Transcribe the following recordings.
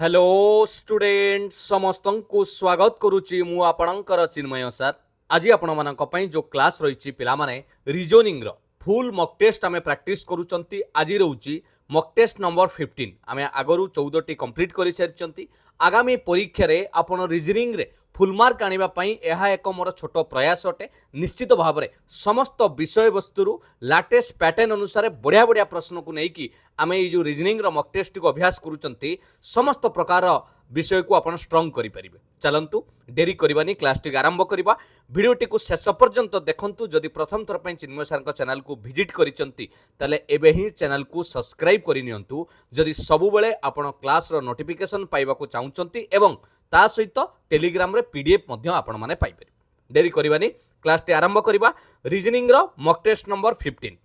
Hello student समस्त को स्वागत करुच्ची मु आपणकर चिन्मय सर आज आपण मानक पई जो क्लास रही पिला माने रीजनिंग रो फुल मॉक टेस्ट आमे प्रैक्टिस करूचंती आज रहउची मॉक टेस्ट नंबर 15 आमे आगरु 14 टी कंप्लीट करि सारिचंती आगामी परीक्षा रे आपण रीजनिंग रे फुल मार्क आनिबा पई एहा एक मोर छोट प्रयास अटे निश्चित भाव में समस्त विषय वस्तु लाटेस्ट पैटर्न अनुसार बढ़िया बढ़िया प्रश्न को लेकिन आम ये जो रीजनिंग मॉक टेस्ट को अभ्यास करूचंती समस्त प्रकार विषय को आपण स्ट्रंग करि परिबे। चलंतु डेरी करबानी क्लास टी आरंभ करबा वीडियोटी को शेष पर्यंत देखंतु जदि प्रथम थर पई चिन्मय सर को चैनल को विजिट करिसंती तले एबे ही चैनल को सब्सक्राइब करि नियंतु जदि सबु बेले आपण क्लास रो नोटिफिकेशन पाइबा को चाहुचंती एवं ता सहित टेलीग्राम रे पीडीएफ मध्य आपण माने पाइ परिबे। डेरी करबानी क्लास टी आरंभ करबा रीजनिंग रो मॉक टेस्ट नंबर 15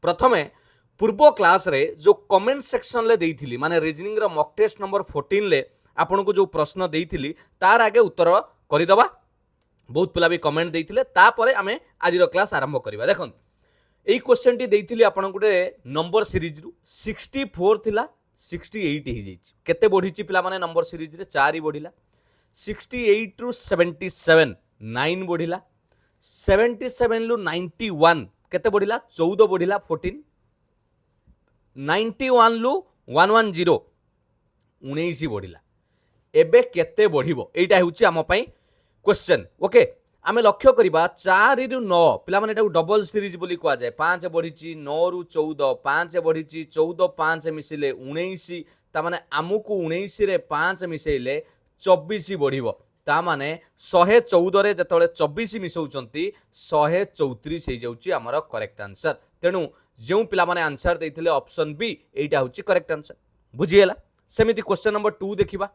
प्रथमे पूर्व क्लास रे जो कमेंट सेक्शन ले देइथिली माने रीजनिंग रो मॉक टेस्ट नंबर 14 ले आपन को जो प्रश्न देइथिली तार आगे उत्तर करिदबा बहुत पिला भी कमेंट देइथिले तापरे आमे आज रो क्लास आरंभ करबा। देखन एई क्वेश्चन टी देइथिली आपन गुटे नंबर सीरीज रु 64 थिला 68 ही जाइछि केते बढ़िछि पिला माने नंबर सीरीज रे 4 ही बढ़िला 68 रु 77 9 बढ़िला 77 लु 91 केते बढ़िला 14 बढ़िला 14 91 लु 110 19 बढ़िला एबे केते बढ़िबो एटा होउछि आम पई क्वेश्चन। ओके आमे लक्ष्य करिबा 4 रु 9 पिला माने एटा डबल सीरीज बोली कुआ जाय 5 बढ़िछि 9 रु 14 5 बढ़िछि 14 5 मिसिले 19 ता माने आमुकु 19 रे 5 मिसेइले 24 बढ़िबो ता माने 114 रे जतले 24 मिसौचंती 134 हे जाउछि हमर करेक्ट आंसर। तेनु जेउ पिला माने आंसर देइथिले ऑप्शन बी एटा होउछि करेक्ट आंसर बुझिएला। सेमिति क्वेश्चन नंबर 2 देखिबा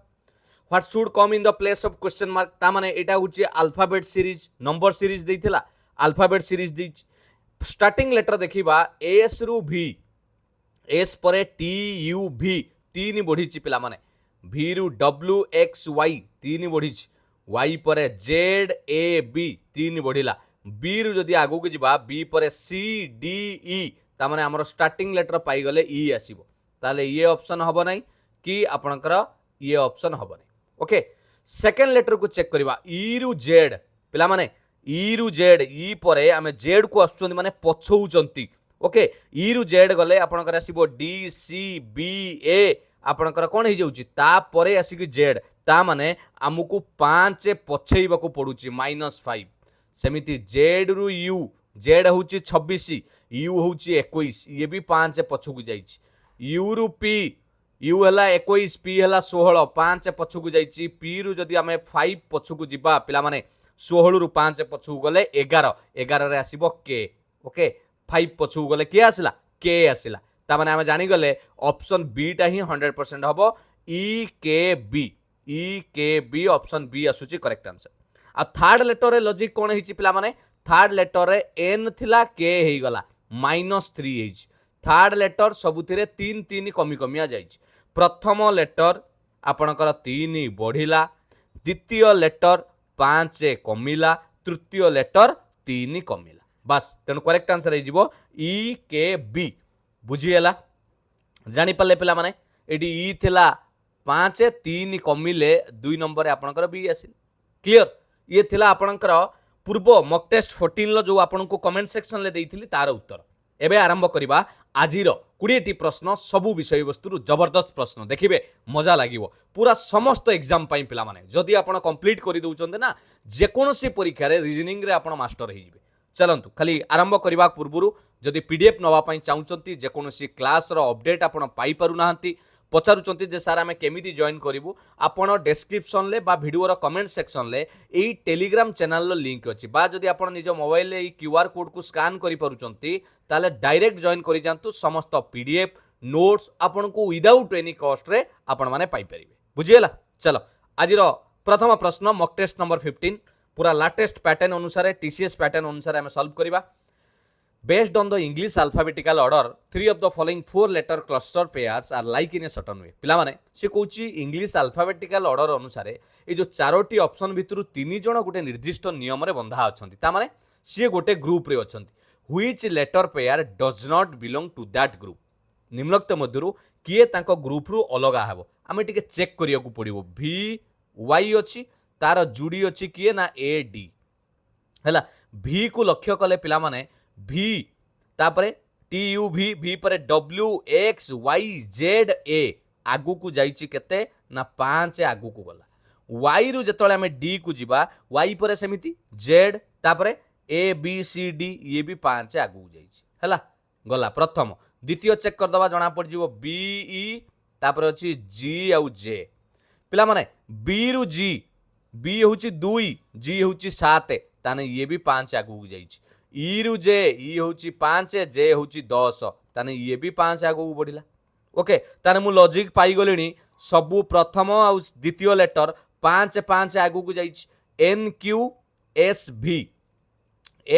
what should come in the place of question mark ता माने एटा होउछि अल्फाबेट सीरीज नंबर सीरीज देइथिला अल्फाबेट सीरीज दिच स्टार्टिंग लेटर देखिबा एस रु भी एस परे टी यू भी 3 बढ़िछि पिला माने भी रु डब्ल्यू एक्स वाई 3 बढ़िछि वाई परे जेड ए बी 3 बढ़िला बी रु जदि आगु के जिबा बी परे सी डी ई ता माने हमर स्टार्टिंग लेटर पाई गले ई आसीबो ताले ये ऑप्शन हबो नै कि आपनकर ये ऑप्शन हबो नै। ओके सेकंड लेटर को चेक करबा ई रु जेड पिला माने ई रु जेड ई परे आमे जेड को आछुंती माने पछौचंती। ओके ई रु जेड गले आपनकर आसीबो डी सी बी ए आपनकर कोन हे जाउची ता परे आसी कि जेड ता माने आमुकु 5 पछेइबाकू पडुची -5 सेमिति जेड रु यू जेड होउची 26 यू होउची 21 ये भी 5 पछकु जाइची यू रु पी यू हला 21 पी हला 16 5 पछकु जाइची पी रु जदि आमे 5 पछकु जिबा पिला माने 16 रु 5 पछकु गले 11 11 रे आसीबो के। ओके 5 पछकु गले के आसिला के आसिला ता माने आमे जानि गले ऑप्शन बी टा ही 100% हबो ई के बी ऑप्शन बी आसुची करेक्ट आंसर। आ थर्ड लेटर रे लॉजिक कोन हिची पिला माने थर्ड लेटर रे एन थिला के हेई गला -3 हेई थर्ड लेटर सबुथिरे 3 3 कमी कमिया जाइछि प्रथम लेटर आपणकर 3 बढ़िला द्वितीय लेटर 5 कमिला तृतीय लेटर 3 कमिला बस तेणु करेक्ट आंसर हो ई के बी बुझीगला जानी पाले पिला माने एडी ई थिला 5 3 कमिले 2 नंबर आपणकर बी आसिल क्लियर ये थिला आपणकर पूर्व मॉक टेस्ट 14 लो जो आपन को कमेंट सेक्शन ले देइथिली तार उत्तर। एबे आरंभ करिबा आजिर 20 प्रश्न सबु विषय वस्तु जबरदस्त प्रश्न देखिबे मजा लागिवो पूरा समस्त एग्जाम पाई पिला माने जदि आपण कंप्लीट करि दउचंते ना जे कोनोसी परीक्षा रे रीजनिंग रे आपण मास्टर हे जिवे। चलंतु खाली आरंभ करिबा पूर्वरु जदि पीडीएफ नवा पाई चाहुचंती जे कोनोसी क्लास रो अपडेट आपण पाई पारु नाहंती पचारुचंती जे सार आमे केमिति जॉइन करिवु आपण डिस्क्रिप्शन ले बा वीडियो रो कमेंट सेक्शन ले एई टेलीग्राम चैनल रो लिंक अछि बा जदि आपण निज मोबाइल ले क्यूआर कोड को स्कैन करि पारुचंती ताले डायरेक्ट जॉइन करि जानतु समस्त पीडीएफ नोट्स आपण को विदाउट एनी कॉस्ट रे आपण माने पाई परिबे बुझियला। चलो आज रो प्रथम प्रश्न मॉक टेस्ट नंबर 15 पूरा लेटेस्ट पैटर्न अनुसार टीसीएस पैटर्न अनुसार हम सॉल्व करिबा। Based on the English alphabetical order, 3 of the following 4 letter cluster pairs are like in a certain way. पिला माने से कहूची इंग्लिश अल्फाबेटिकल ऑर्डर अनुसार ये जो चारोटी ऑप्शन भितर 3 जण गोटे निर्दिष्ट नियम रे बंधा अछंती ता माने सी गोटे ग्रुप रे अछंती which letter pair does not belong to that group निम्नोक्त मध्यरु किए तांको ग्रुप रु अलगा हेबो आमे टिके चेक करिया को पड़िबो भी वाई अछि तार जुडी अछि किए ना ए डी हैला भी को लक्ष्य कले पिला माने भी तापरे टी यू भी पर डब्ल्यू एक्स वाई जेड ए आगु को जाइछि केते ना 5 आगु को गला वाई रु जतले हमें डी को जीवा वाई पर सेमिति जेड तापरे ए बी सी डी ये भी 5 आगु जाइछि हैला गला प्रथम द्वितीय चेक कर दबा जणा पड़ जीवो बी ई तापरे अछि जी आउ जे पिला माने बी रु जी बी होउछि 2 जी होउछि 7 ताने ये भी 5 आगु जाइछि ई रु जे ई होउछि 5 जे होउछि 10 ताने ये भी 5 आगु बढ़िला ओके ताने मु लॉजिक पाई गलिनी सबु प्रथम आ द्वितीय लेटर 5 5 आगु को जाइछि एन क्यू एस भी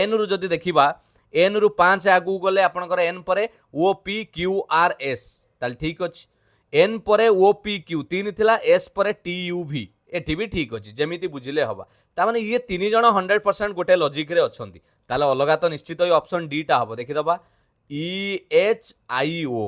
एन रु जदि देखिबा एन रु 5 आगु गले आपनकर एन परे O P Q R S ताल ठीक अछि एन परे ओ पी क्यू 3 थिला एस परे टी यू भी एठी भी ठीक अछि जेमिति बुझिले हबा ता माने ये तीन जण 100% गोटे लॉजिक रे अछंती ताले अलगा तो निश्चित ही ऑप्शन डी टा हबो देखि दबा ई एच आई ओ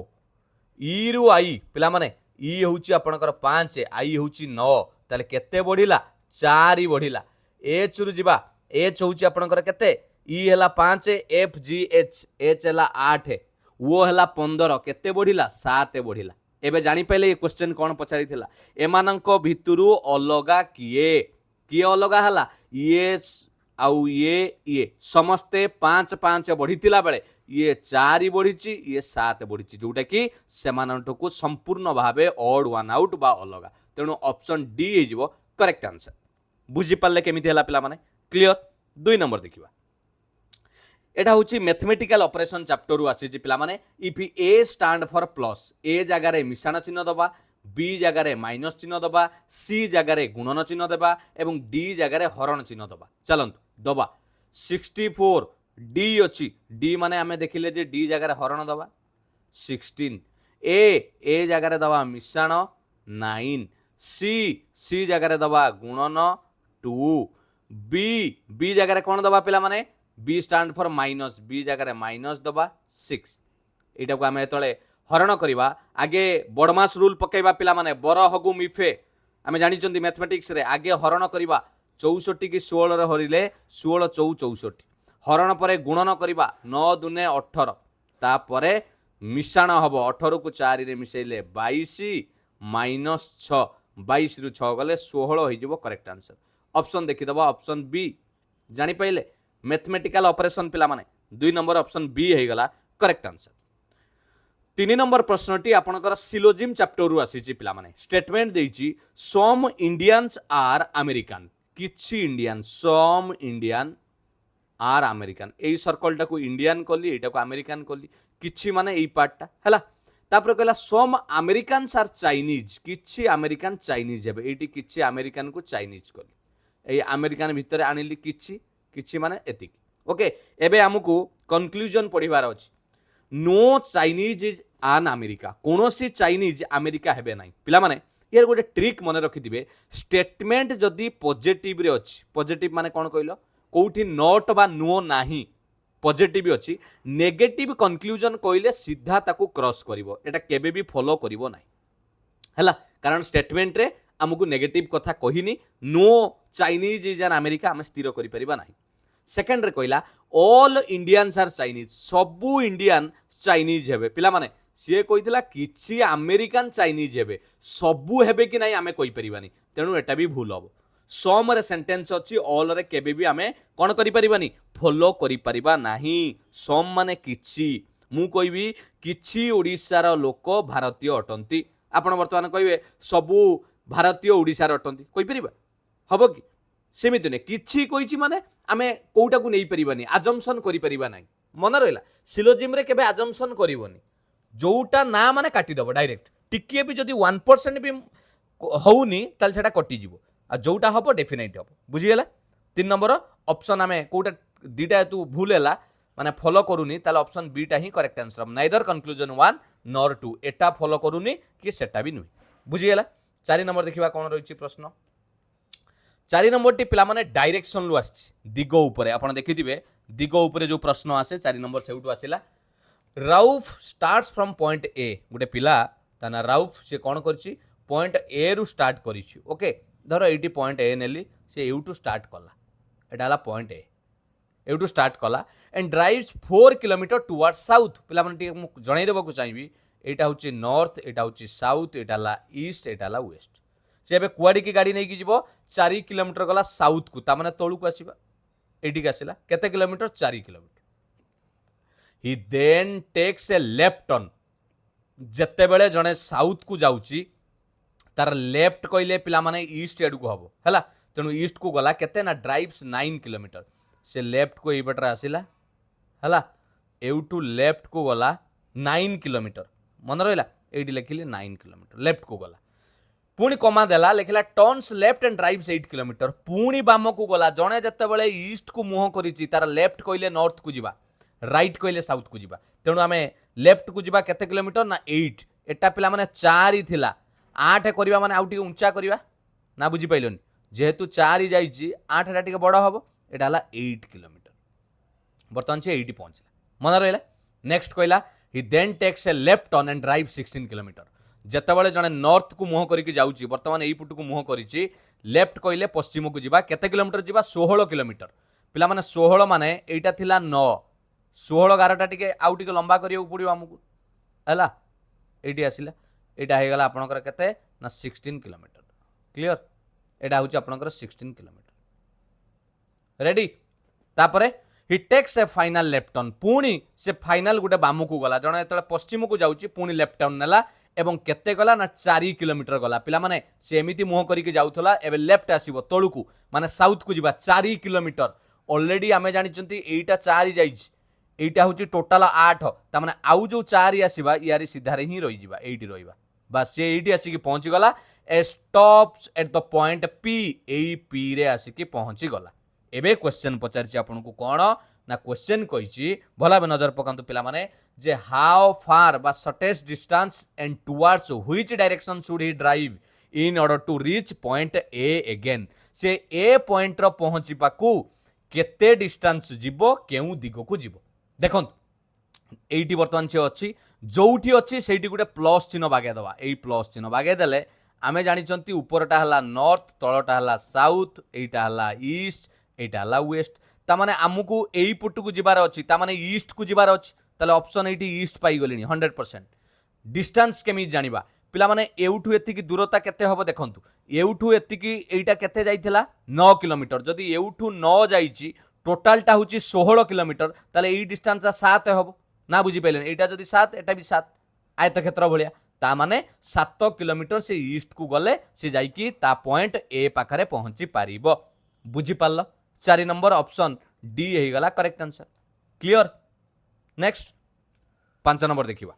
ई रु आई पिला माने ई होउची आपनकर 5 आई होउची 9 ताले केते बढ़िला 4 ही बढ़िला एच रु जिबा एच होउची आपनकर केते ई हला 5 एफ जी एच हला 8 ओ हला 15 केते बढ़िला 7 बढ़िला एबे जानि पहिले ये क्वेश्चन कोन पचारि थिला एमानंको भितुरु अलगा किए अलगा हला ये आउ ये समस्ते 5 5 बढ़िथिला बेले ये 4 ही बढ़िची ये 7 बढ़िची जोटा कि सेमानंटको संपूर्ण भावे ऑड वन आउट बा अलगा तेणु ऑप्शन डी हे जिवो करेक्ट आंसर बुझी पाले केमिति हला पिला माने क्लियर 2 नंबर देखिबा एटा होची मैथमेटिकल ऑपरेशन चैप्टर रु आसी पिला माने if A stand for plus A जगह रे मिश्रण चिन्ह दबा बी जगह रे माइनस चिन्ह दबा सी जगह रे गुणन चिन्ह दबा एवं डी जगह रे हरण चिन्ह दबा चलंतु दबा 64 डी अछि डी माने हमें देखिले जे डी जगह रे हरण दबा 16 ए जगह रे दबा मिश्रण 9 सी जगह रे दबा गुणन 2 बी जगह रे कोन दबा पिला माने B stand for minus B जगह रे माइनस दबा 6 एटा को हमें तळे हरण करिबा आगे बडमास रूल पकेबा पिला माने बर हगु मिफे हमें जानि चंदी मैथमेटिक्स रे आगे हरण करिबा 64 की 16 रे हरिले 16 4 64 हरण परे गुणन करिबा 9 दुने 18 ता परे मिश्रण हबो 18 को 4 रे मिसेले 22 माइनस 6 22 रु 6 गले 16 होई जिवो करेक्ट आंसर ऑप्शन देखि दबा ऑप्शन बी जानि पहिले मैथमेटिकल ऑपरेशन पिला माने 2 नंबर ऑप्शन बी हे गला करेक्ट आंसर 3 नंबर प्रश्नटी आपनकर सिलोजिम चैप्टर रु आसी पिला माने स्टेटमेंट देइची सम इंडियंस आर अमेरिकन किछि Indian some Indian are American एई सर्कल टाको इंडियन कली एटा को अमेरिकन कली किछि माने एई पार्टटा हला तापर कहला सम अमेरिकन्स आर चाइनीज किछि अमेरिकन चाइनीज हेबे एटी किछि अमेरिकन को चाइनीज कली एई अमेरिकन भितरे आनिली किछि माने एतिक ओके एबे हमकु कंक्लूजन पढिबार अछि नो चाइनीज इज आन अमेरिका कोनोसी चाइनीज अमेरिका हेबे नाही पिला माने यार गोटे ट्रिक मन रखिथिबे स्टेटमेंट जदि पॉजिटिव रे अछि पॉजिटिव माने कोन कहलो कोउठी नॉट बा नो नाही पॉजिटिव अछि नेगेटिव कंक्लूजन कहले सीधा ताकू क्रॉस करिवो एटा केबे भी फॉलो करिवो नाही हला कारण स्टेटमेंट रे हमकु नेगेटिव कथा कहिनी नो चाइनीज इज आन अमेरिका हम स्थिर करि परिबा नाही सेकंड रे कहला ऑल इंडियंस आर चाइनीज सबु इंडियन चाइनीज हेबे पिला माने सीए कहितला किछि अमेरिकन चाइनीज हेबे सबु हेबे कि नाही आमे कहि परिबानी तेनु एटा भी भूल हबो सम रे सेंटेंस अछि ऑल रे केबे भी आमे कोन करि परिबानी फॉलो करि परिबा नाही सम माने किछि मु कहिबी किछि ओडिसा रो लोक भारतीय अटंती आपण वर्तमान कहिबे सबु भारतीय ओडिसा रो अटंती कहि परिबा हबो कि सेमिति ने किछि कहिछि माने आमे कोउटा को नै परिबानी अजम्पशन करि परिबा नाही मन रहला सिलोजिम रे केबे अजम्पशन करिवोनी जोटा ना माने काटी दबो डायरेक्ट टिके भी जदी 1% भी होउनी ताल सेटा कटि जिवो आ जोटा हबो डेफिनेट हबो बुझि गेला 3 नंबर ऑप्शन आमे कोउटा दीटा तू भूल हैला माने फॉलो करूनी ताल ऑप्शन बी टा ही correct answer neither conclusion 1 nor 2 एटा फॉलो करूनी कि सेटा भी नुई बुझि गेला 4 नंबर देखिबा कोन रहिछि प्रश्न 4 नंबर टी पिला माने डायरेक्शन लु आछि दिगो ऊपरे आपण देखिथिबे दिगो ऊपरे जो प्रश्न आसे 4 नंबर सेउटु आसिला Rauf starts from point A गोटे पिला ता ना राउफ से कौन करछि पॉइंट ए रु स्टार्ट करिछि ओके धर एटी पॉइंट ए नेली से एउटू स्टार्ट कला एटा हला पॉइंट ए एउटू स्टार्ट कला and drives 4 kilometre towards south पिला माने जणै देबो चाहिए एटा होछि नॉर्थ एटा होछि साउथ एटा हला ईस्ट एटा हला वेस्ट से एबे कुआडी की गाड़ी नै कि जीवो 4 किलोमीटर गला साउथ को ता माने तळु को आसीबा एटी का आसीला केते kilometre 4 kilometre he then takes a left turn जत्ते बेले जणे साउथ को जाउची तार लेफ्ट कहले पिला माने ईस्ट एडु को हबो हला तेनु ईस्ट को गला केते ना ड्राइव्स 9 किलोमीटर से लेफ्ट को एबटरा आसीला हला एउ टू लेफ्ट को गला 9 किलोमीटर मन रहिला एडी लिखिले 9 किलोमीटर लेफ्ट को गला पुणी कमा देला लिखला turns left and drives 8 kilometre पुणी बाम को गला जणे जत्ते बेले ईस्ट को मुह करिची तार लेफ्ट कहले नॉर्थ को जिबा राइट कहले साउथ को जिबा तेणु आमे लेफ्ट को जिबा केते किलोमीटर ना 8 एटा पिला माने 4 ही थिला 8 करबा माने आउटी ऊंचा करबा ना बुझी पाइलोनी जेहेतु 4 ही जाईची 8 एटा टिके बड़ हबो एटा हला 8 किलोमीटर बर्तमान से 80 पहुंचला मन रहला नेक्स्ट कहला ही then takes a left turn and drive 16 kilometre जेतेबेले जने नॉर्थ को मुह करिक जाउची वर्तमान एई पुट को मुह करिची लेफ्ट कहले पश्चिम को जिबा केते किलोमीटर जिबा 16 किलोमीटर पिला माने 16 माने एटा थिला 9 16 11टा टिके आउ टिके लंबा करियो पड़ियो हमकु हला एटी आसिला एटा हे गला आपनकर केते ना 16 किलोमीटर क्लियर एटा होची आपनकर 16 किलोमीटर रेडी तापरे ही takes a final left turn पुणी से फाइनल गोटे बाम को गला जने एतले पश्चिम को जाउची पुणी लेफ्ट टर्न नेला एवं केते गला ना 4 किलोमीटर गला पिला माने से एमिति मुह करिके जाउथला एबे लेफ्ट आसीबो तळुकु माने साउथ को जिबा 4 किलोमीटर ऑलरेडी आमे जानि चंती एटा 4 जाइछि एटा होची टोटल 8 ता माने आउ जो 4 आसीबा यारी सीधा रे ही रहि जिबा एटी रहिबा बस से एटी आसी कि पहुंची गला A stops at the point P एई पी रे आसी कि पहुंची गला एबे क्वेश्चन पचारछि आपन को कोन ना क्वेश्चन कहिछि भला बे नजर पकांतु पिला माने जे हाउ फार बा shortest distance and towards which direction should he drive in order to reach point A again से ए पॉइंट रो पहुंचिबा को केते डिस्टेंस जिवो केउ दिगो को जिवो देखो एटी वर्तमान से अच्छी जोठी अच्छी से गोटे प्लस चिन्ह बागे दवा यही प्लस चिन्ह बागे देले आमे जानिचंती ऊपरटा हला नॉर्थ तळटा हला साउथ एटा हला ईस्ट एटा हला वेस्ट ता माने आमुकु एई पुट को जिबार अछि ता माने ईस्ट को जिबार अछि ताले ऑप्शन एटी ईस्ट पाई गलिनी 100% डिस्टेंस केमी जानिबा पिला माने एउठु एतिकी दूरता केते हबो देखंतु एउठु एतिकी एटा केते जाइथिला 9 किलोमीटर जदी एउठु 9 जाईची टोटालटा होची 16 किलोमीटर ताले एई डिस्टेंस 7 हबो ना बुझी पाइलेन एटा जदी 7 एटा भी 7 आयत क्षेत्र भलिया ता माने 7 किलोमीटर से ईस्ट को गले से जाईकी ता पॉइंट ए पाखरे पहुंची पारिबो बुझी पाल्लो 4 नंबर ऑप्शन डी हे गला correct answer clear next 5 number देखिबा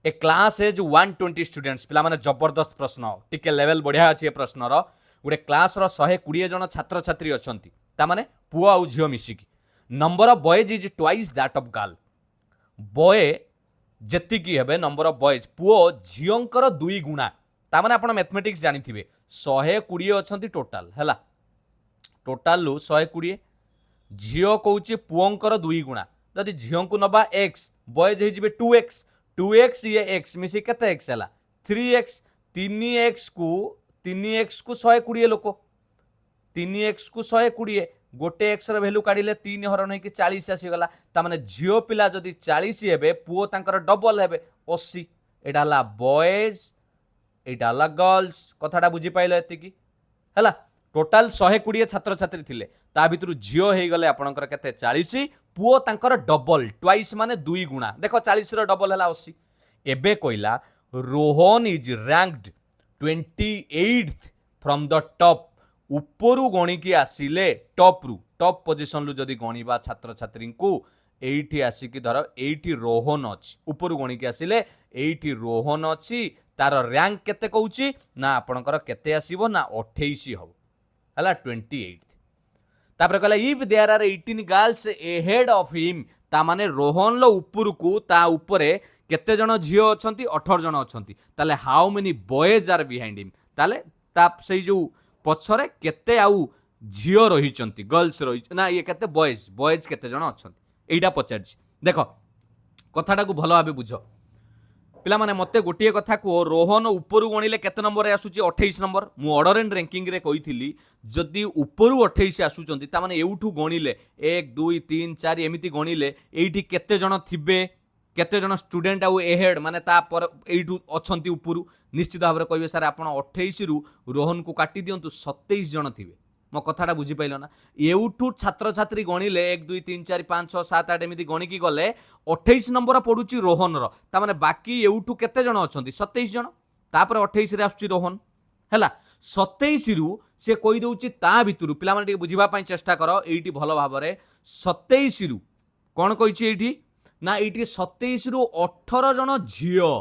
ए क्लास एज 120 स्टूडेंट्स पिला माने जबरदस्त प्रश्न टिके लेवल बढ़िया अछि ए प्रश्न रो गुटे क्लास रो 120 जन छात्र छात्री अछंती ता माने पुआ आ झियो मिसिकी number of boys is twice that of girl boy जेति की हेबे नंबर ऑफ बॉयज पुओ झियोंकर 2 गुणा ता माने आपण मैथमेटिक्स जानि थिबे 120 अछंती टोटल हला टोटल लो 120 झियो कहूची पुओंकर 2 गुणा जदि झियो को नबा x बॉयज हे जिबे 2x ये x मिसी केते x हला 3x 3x को 120 लोक 3x को 120 गोटे एक्स रो वैल्यू काढिले 3 हरण है कि 40 आसी गला ता माने झियो पिला जदि 40 हेबे पुओ तांकर डबल हेबे 80 एटा हला बॉयज एटा हला गर्ल्स कथाटा बुझी पाइलो एति की हला टोटल 120 छात्र छात्री थिले ता भितरु झियो हे गले आपनकर केते 40 पुओ तांकर डबल ट्वाइस माने 2 गुणा देखो 40 रो डबल हला 80 एबे कोइला Rohan is ranked 28th from the top उपरु गणिकी आसिले टॉप पोजिशन रु जदि गणिबा छात्र छात्री को एठी आसिकी धर एठी रोहन अछि उपरु गणिकी आसिले एठी रोहन अछि तार रैंक केते कहूची ना आपनकर केते आसीबो ना 28 हो हला 28 तापर कहला if there are 18 girls ahead of him ता माने रोहन लो उपरु को ता ऊपरे केते जण झियो अछंती 18 जण अछंती ताले how many boys are behind him ताले ता सेई जो पछरे केते आउ झियो रहिचंती गर्ल्स रहि ना ये केते बॉयज केते जण अछंती एटा पचारछि देखो कथाटा को भल भाव बुझ पिला माने मते गोटे कथा को रोहन उपरु गणिले केते नंबर आसुची 28 नंबर मु ऑर्डर एंड रैंकिंग रे कहिथिली जदि उपरु 28 आसुचंती ता माने एउठू गणिले 1 2 3 4 एमिति गणिले एइठी केते जण थिबे केते जण स्टूडेंट आउ एहेड माने ता पर एइठू अछंती उपरु निश्चित भाव रे कहबे सर आपण 28 रु रोहन को काटी दियंतु 27 जण थिबे मो कथाटा बुझी पाइल ना एउठू छात्र छात्री गणिले 1 2 3 4 5 6 7 8 एमिति गणिकी गले 28 नंबर पड़ुची रोहन रो ता माने बाकी एउठू केते जण अछंती 27 जण तापर 28 रे आसुची रोहन हैला 27 रु से कहि दउची ता भितरु पिला माने बुझिबा पई चेष्टा करो एइठी भलो भाव रे 27 रु कोन कहिची एइठी ना एइठी 27 रु 18 जण झियो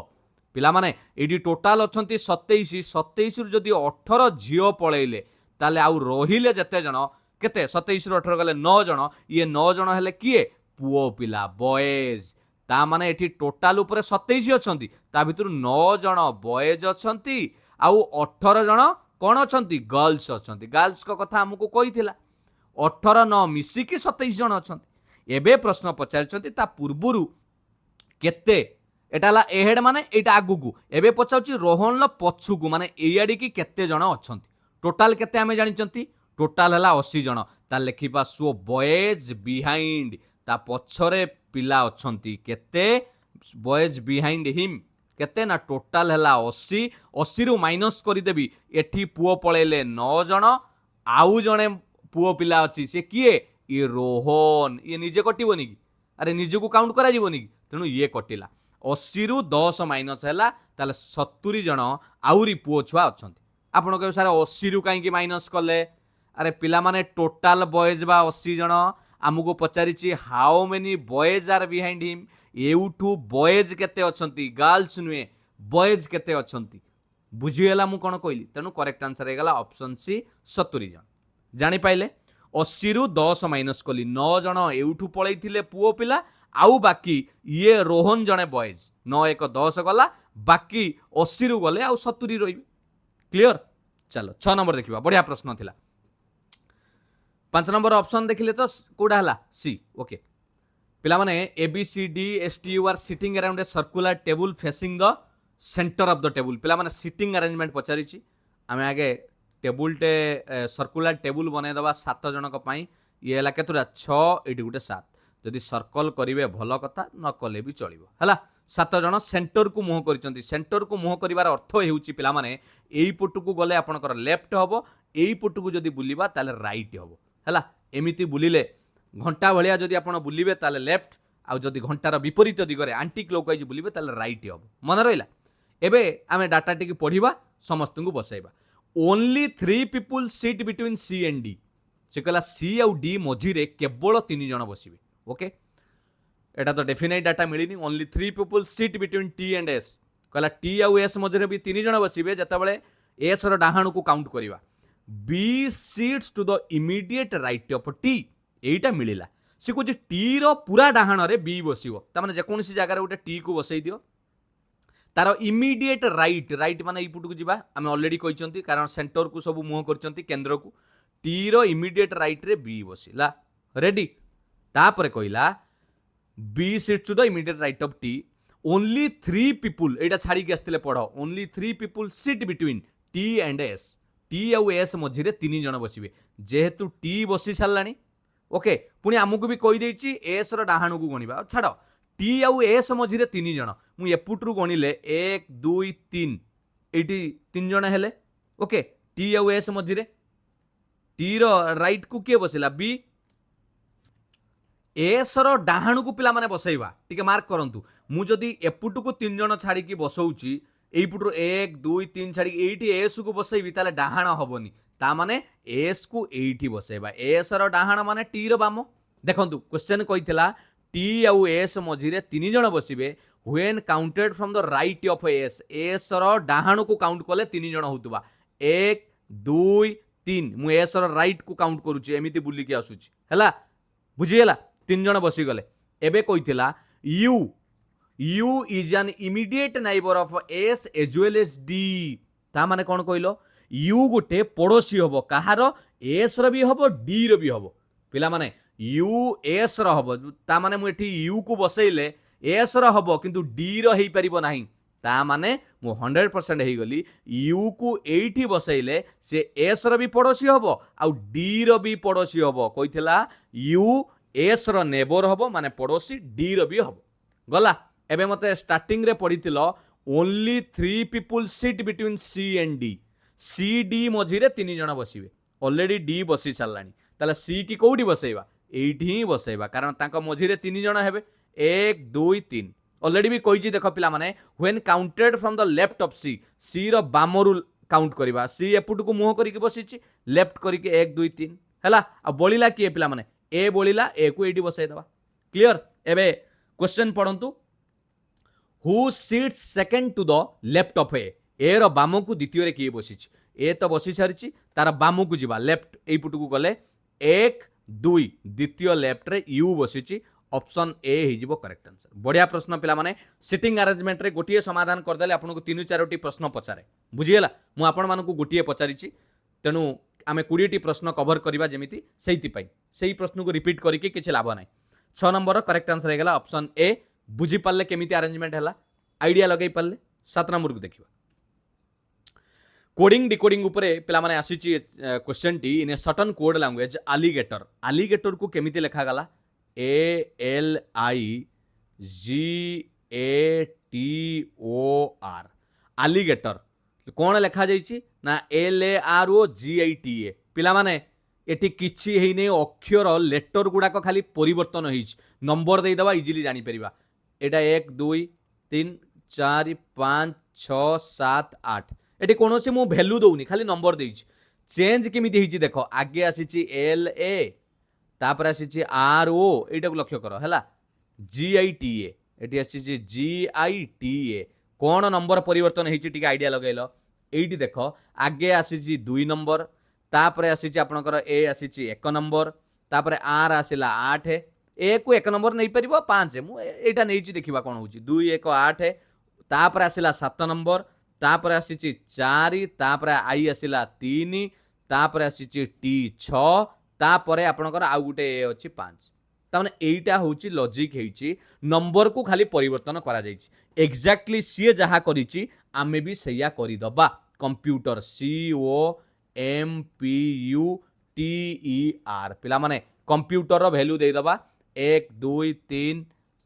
पिला माने एइठी टोटल अछंती 27 रु जदी 18 झियो पळेइले ताले आउ रहिले जते जण केते 27 रु 18 गले 9 जण ये 9 जण हेले किए पुओ पिला बॉयज ता माने एठी टोटल ऊपर 27 अछंती ता भितरु 9 जण बॉयज अछंती आउ 18 जण कोन अछंती गर्ल्स अछंती गर्ल्स को कथा हमकु कहिथिला 18 9 मिसी कि 27 जण अछंती एबे प्रश्न पचारचंती ता पूर्वरु केते एटाला एहेड माने एटा आगुगु एबे पचाउची रोहन ल पछुगु माने एयाडी की केते जण अछंती टोटाल केते आमे जानिचंती टोटाल हला 80 जण ता लेखिबा सो बॉयज बिहाइंड ता पछरे पिला अछंती केते बॉयज बिहाइंड हिम केते ना टोटाल हला 80 रु माइनस करि देबी एठी पुओ पळेले 9 जण आउ जणे पुओ पिला अछि से किए ये रोहन ये निजे कटिबोनी की अरे निजे को काउंट करा जीवोनी की तेनु ये कटिला 80 रु 10 माइनस हैला ताले 70 जण आउरी पुओ छुआ अछंती आपण कहे सारे 80 रु कहीं माइनस कले अरे पिला माने टोटाल बॉयज बा 80 जण आमको पचारिछि how many boys are behind him एउठू बॉयज केते अछंती गर्ल्स नुए बॉयज केते अछंती बुझिगला मु कोन कहली तेनु करेक्ट आंसर हे गला ऑप्शन सी 70 जण जानि पाइले 80 रु 10 माइनस कली 9 जण एउठू पळैथिले पुओ पिला आउ बाकी ये रोहन जणे बॉयज 9 1 10 गला बाकी 80 रु गले आउ 70 रहिबे क्लियर चलो 6 नंबर देखिबा बढ़िया प्रश्न थिला 5 नंबर ऑप्शन देखिले तो कोडा हला सी ओके पिला माने A B C D S T U are sitting around a circular table facing the centre of the table पिला माने सिटिंग अरेंजमेंट पचारिछि आमे आगे टेबल टे सर्कुलर टेबल बने दबा 7 जनक पई ये हला केतुरा 6 एटी गुटे 7 जदि सर्कल करिवे भलो कथा न कले भी चलिबो हला 7 जण सेंटर को मुह करिसंती सेंटर को मुह करिवार अर्थ हेउची पिला माने एई पटु को गले आपनकर लेफ्ट हबो एई पटु को जदि बुलिबा ताले राइट हबो हला एमिति बुलिले घंटा भलिया जदि आपण बुलिबे ताले लेफ्ट आ जदि घंटार विपरीत दिगरे एंटी क्लॉकवाइज बुलिबे ताले राइट हबो मन रहिला एबे आमे डाटा टिक पढिबा समस्त को बसाइबा only 3 people sit between C and D से कहला सी आउ डी मझी रे केवल 3 जण बसिबे ओके एटा तो डेफिनेट डाटा मिलिनी only 3 people sit between T and S कहला टी आउ एस मझे भी 3 जण बसिबे जतबेले एस रो डाहाणु को काउंट करिवा B seats to the immediate right of T एटा मिलिला से कुछ टी रो पूरा डाहाण रे बी बसिबो त माने जे कोनसी जगह रे उटे टी को बसई दियो तार इमीडिएट राइट राइट माने ई पुट को जिबा आमे ऑलरेडी कहिचंती कारण सेंटर को सब मुह करचंती केंद्र को टी रो इमीडिएट राइट रे बी बसिला रेडी तापर कहिला B seats to the immediate right of T only 3 people एटा छाड़ी के आस्तिले पढो only 3 people sit between T and S T आउ एस मझिरे 3 जण बसिबे जेहेतु टी बसी सारलानी ओके पुनी आमको भी कहि देछि एस रो डाहाणु को गणिबा छाड़ टी आउ एस मझिरे 3 जण मु एपुटरू गणिले 1 2 3 एटी 3 जण हेले ओके टी आउ एस मझिरे टी रो राइट को के बसिला बी एस रो डाहाणु को पिला माने बसैबा टिके मार्क करंतु मु जदी एपुटू को 3 जण छाड़ी की बसौची एई पुटू 1 2 3 छाड़ी एठी एस को बसैबी ताले डाहाण हबोनी ता माने एस को एठी बसैबा एस रो डाहाण माने टी रो बामो देखंतु क्वेश्चन कहितला टी आउ एस मझिरे 3 जण बसिबे when counted from the right of S S रो डाहाण को काउंट कले 3 जण होतबा 1 2 3 मु एस रो राइट को काउंट करूची एमिति बुली के आसुची हला बुझियला 3 जण बसी गले एबे कहितला U U is an immediate neighbour of S as well as D ता माने कोन कहिलो यू गोटे पड़ोसी हबो कहार एस रो भी हबो डी रो भी हबो पिला माने यू एस रो हबो ता माने मु एठी यू को बसैले एस रो हबो किंतु डी रो हेई परिबो नाही ता माने मु 100% हेई गली यू को एठी बसैले से एस रो भी पड़ोसी हबो आ डी रो भी पड़ोसी हबो कहितला यू एस रो नेबर हबो माने पड़ोसी डी रो भी हबो गला एबे मते स्टार्टिंग रे पडितिलो only 3 people sit between C and D C D मझिरे 3 जण बसिबे ऑलरेडी डी बसी चललानी ताले सी की कोउडी बसैबा एठी ही बसैबा कारण तांको मझिरे 3 जण हेबे 1 2 3 ऑलरेडी भी कहिछि देखो पिला माने when counted from the left of C C रो बामरु काउंट करबा सी एपुट को मुह करिके बसिछि लेफ्ट करिके 1 2 3 हैला आ बलिला की पिला माने ए बलिला ए को एठी बसै दबा क्लियर एबे क्वेश्चन पढंतु who seats second to the left of A रो बाम को द्वितीय रे की बसिछि ए तो बसी सारिछि तार बाम को जिबा लेफ्ट एई पुट को गले 1 2 द्वितीय लेफ्ट रे यू बसिछि ऑप्शन ए ही जिवो करेक्ट आंसर बढ़िया प्रश्न पिला माने सिटिंग अरेंजमेंट रे गोटिए समाधान कर देले आपन को 3 4टी प्रश्न पचारे बुझियला मु आपन मानन को गोटिए पचारिछि तेनु आमे 20टी प्रश्न कवर करबा जेमिति सेहिति पई सेही प्रश्न को रिपीट करिके किछ लाभ नाही 6 नंबर करेक्ट आंसर हे गेला ऑप्शन ए बुझी पाले केमिति अरेंजमेंट हैला आइडिया लगै पाले 7 नंबर को देखिबा कोडिंग डिकोडिंग उपरे पिला माने आसीची क्वेश्चन टी in a certain code language alligator alligator को केमिति लिखा गला A L I G A T O R alligator कोन लिखा जाईची ना L A R O G I T A पिला माने एटी किछि हेई नै अक्षर लेटर गुडा को खाली परिवर्तन होईछ नंबर देई दबा इजीली जानि परिबा एटा 1 2 3 4 5 6 7 8 एटी कोनोसी मु वैल्यू दउनी खाली नंबर देइछ चेंज केमिति हेइची देखो आगे आसीची एल ए तापर आसीची आर ओ एटा को लक्ष्य करो हैला जी आई टी ए एटी आसीची जी आई टी ए कोन नंबर परिवर्तन हेइची टिके आइडिया लगैलो एइटी देखो आगे आसीची 2 नंबर तापर आसीची आपनकर ए आसीची 1 नंबर तापर आर आसीला 8 ए को 1 नंबर नै परिबो 5 मु एटा नैची देखिबा कोन होची 2 1 8 तापर आसीला 7 नंबर तापर आसीची 4 तापर आई आसीला 3 तापर आसीची टी 6 तापर आपनकर आउ गुटे ए अछि 5 ताने एइटा होची लॉजिक हेइची नंबर को खाली परिवर्तन करा जाईची एग्जैक्टली सी जहा करिची आमे भी सैया करि दबा computer C O M P U T E R पिला माने कंप्यूटर रो वैल्यू दे दबा 1 2 3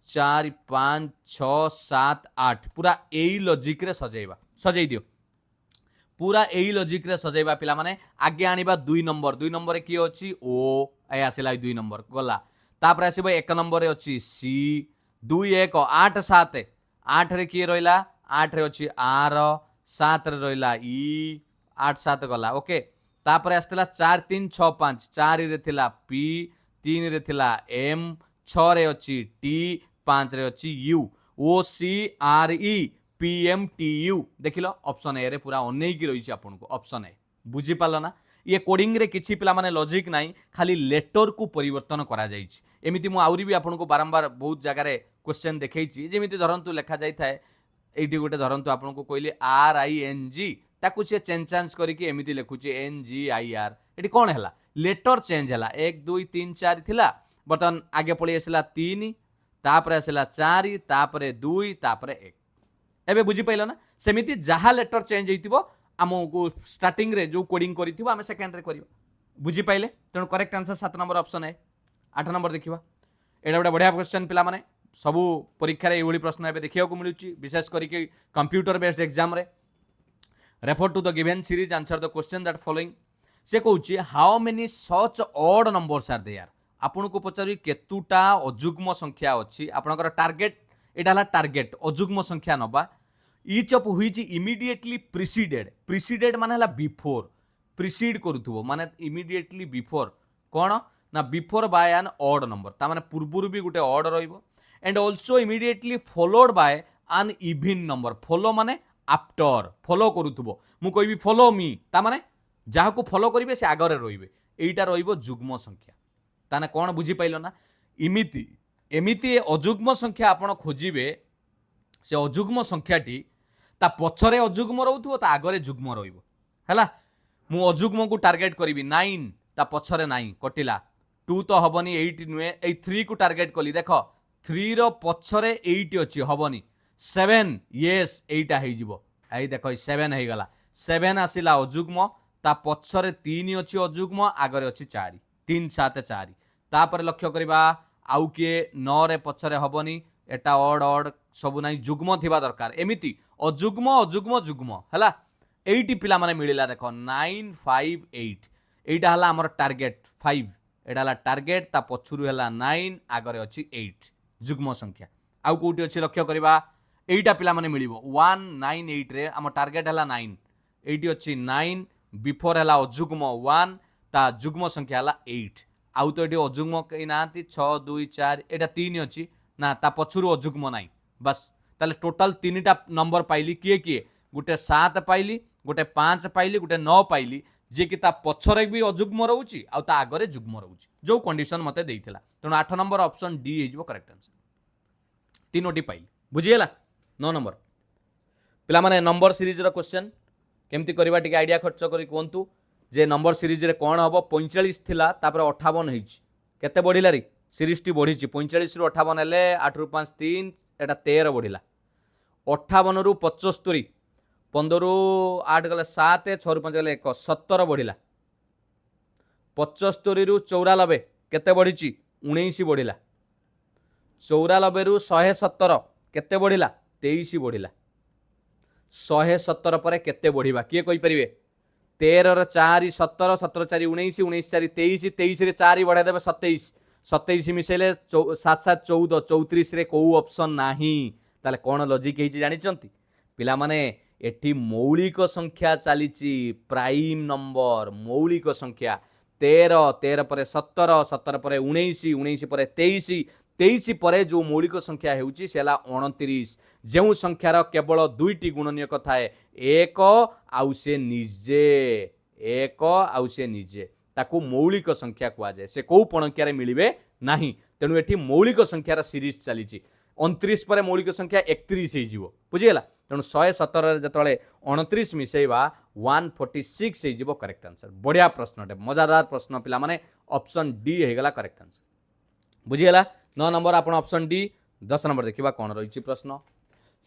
4 5 6 7 8 पूरा एई लॉजिक रे सजै दियो पूरा एई लॉजिक रे सजैबा पिला माने आगे आनिबा 2 नंबर रे की अछि ओ ए आसिला 2 नंबर गला तापर आसीबो 1 नंबर रे अछि सी 2 1 8 7 8 रे की रहिला 8 रे अछि आर 7 रे रहिला ई 8 7 गला ओके तापर आस्तिला 4 3 6 5 4 रे थिला पी 3 रे थिला एम 6 रे अछि टी 5 रे अछि U O C R E P M T U देखिलो ऑप्शन ए रे पूरा अनै की रहिछि आपन को ऑप्शन ए बुझी पालो ना ये कोडिंग रे किछि पिला माने लॉजिक नाही खाली लेटर को परिवर्तन करा जाईछि एमिति मु आउरी भी आपन को बारंबार बहुत जगह रे क्वेश्चन देखैछि जेमिति धरंतु लेखा जाई थाए एइटी गोटे धरंतु आपन को कहले आर आई एन जी ताकू से चेंज चांस करके एमिति लिखुछि एन जी आई आर एटी कोन हैला लेटर चेंज हैला 1 2 3 4 थिला बर्तन आगे पळि आसिला 3 तापर आसिला 4 तापर 2 तापर 1 एबे बुझी पाइलो ना सेमिति जहा लेटर चेंज हेतिबो हमको स्टार्टिंग रे जो कोडिंग करिथिबो हमें सेकंड रे करिबो बुझी पाइले तेणु करेक्ट आंसर 7 नंबर ऑप्शन है 8 नंबर देखिबा एडा बडा बढ़िया क्वेश्चन पिला माने सबु परीक्षा रे एवली प्रश्न एबे देखियो को मिलुची विशेष करिके कंप्यूटर बेस्ड एग्जाम रे refer to the given series answer the question that following से कहउची how many such odd numbers are there आपन को पचारी केतुटा अजुग्म संख्या अछि आपनकर टार्गेट एटा हला टार्गेट अजुग्म संख्या नबा each of which immediately preceded माने हला बिफोर प्रीसीड करूथबो माने इमीडिएटली बिफोर कोन ना before by an odd number ता माने पूर्वरु भी गुटे ऑड रहइबो and also immediately followed by an even number follow माने आफ्टर फॉलो करूथबो मु कहबी फॉलो मी ता माने जाहा को फॉलो करिवे से आगरे रहिबे एइटा रहिबो जुग्म संख्या ताने कोन बुझी पाइलो ना इमिति एमिति अजुग्म संख्या आपण खोजिबे से अजुग्म संख्याटी ता पछरे अजुग्म रहउथबो ता आगरे जुग्म रहिबो हैला मु अजुग्म को टार्गेट करिवि 9 ता पछरे 9 कटिला 2 तो हबनी 8 नुए ए 3 को टार्गेट कली देखो 3 ର ପଛରେ 8 ଅଛି ହବନି 7 yes এইটা ହେଇଯିବ এই ଦେଖ 7 ହେଇଗଲା 7 ଆସିଲା ଅଯୁଗ୍ମ ତା ପଛରେ 3 ଅଛି ଅଯୁଗ୍ମ ଆଗରେ ଅଛି 4 3 7 4 ତାପରେ ଲକ୍ଷ୍ୟ କରିବା ଆଉ କିଏ 9 ରେ ପଛରେ ହବନି ଏଟା ଅଡ ଅଡ ସବୁ নাই ଯୁଗ୍ମ थिबा दरकार एमिति अजुग्म अजुग्म जुग्म हैला 8 पिला माने मिलिला देखो 9 5 8 এইটা हला हमर टार्गेट 5 एटा हला टार्गेट ता पछुरु हला 9 आगरे अछि 8 जुग्म संख्या आउ कोठी अछि लक्ष्य करबा এইটা पिला माने मिलिबो 198 रे हम टार्गेट हला 9 এইটি अछि 9 बिफोर हला अजुग्म 1 ता जुग्म संख्या हला 8 आउ तो एटी अजुग्म कई नांती 6 2 4 एटा 3 अछि ना ता पछुरु अजुग्म नाही बस ताले टोटल 3टा नंबर पाइली किए किए गुटे 7 पाइली गुटे 5 पाइली गुटे 9 पाइली जे कि ता पछरे भी अजुग्म रहउची आ ता आगरे जुग्म रहउची जो कंडीशन मते देइथिला तनो 8 नंबर ऑप्शन डी हे जिवो करेक्ट आंसर तीनोटी पाइली बुझिएला 9 नंबर पिला माने नंबर सीरीज रो क्वेश्चन केमती करबा टिके आइडिया खर्च करी कोंतु जे नंबर सीरीज रे कोन हबो 45 थिला तापर 58 हेछि केते बढ़िला रे सीरीज टी बढ़िछि 45 रु 58 हेले 8 रु 5 3 एटा 13 बढ़िला 58 रु 75 15 रु 8 गले 7 6 रु 5 गले 1 17 बढ़िला 75 रु 94 केते बढ़िछि 19 बढ़िला 94 रु 117 केते बढ़िला 23 बढ़िला 117 परे केते बढ़िबा किए कहि परिबे 13 र 4 17 17 4 19 19 4 23 23 रे 4 बढ़ा देबे 27 27 मिसेले 7 7 14 34 रे को ऑप्शन नाही ताले कोन लॉजिक हेछि जानि चंती पिला माने एठी मौलिक संख्या चलीची प्राइम नंबर मौलिक संख्या 13 13 परे 17 17 परे 19 19 परे 23 23 परे जो मौलिक संख्या हेउची सेला 29 जेउ संख्यार केवल दुईटी गुणनीयक थाए एक आउ से निजे एक आउ से निजे ताकू मौलिक संख्या कुआ जाए से को पणकिया मिलिबे नाही तेणु एठी मौलिक संख्यार सीरीज चलीची 29 पर मौलिक संख्या 31 हे जिवो बुझिएला तेणु 117 जतले 29 मिसेइबा 146 हे जिवो करेक्ट आंसर बढ़िया प्रश्नटे मजादार प्रश्न पिला माने ऑप्शन डी हे गला करेक्ट आंसर बुझिएला 9 नंबर आपण ऑप्शन डी 10 नंबर देखिबा कोन रहिछि प्रश्न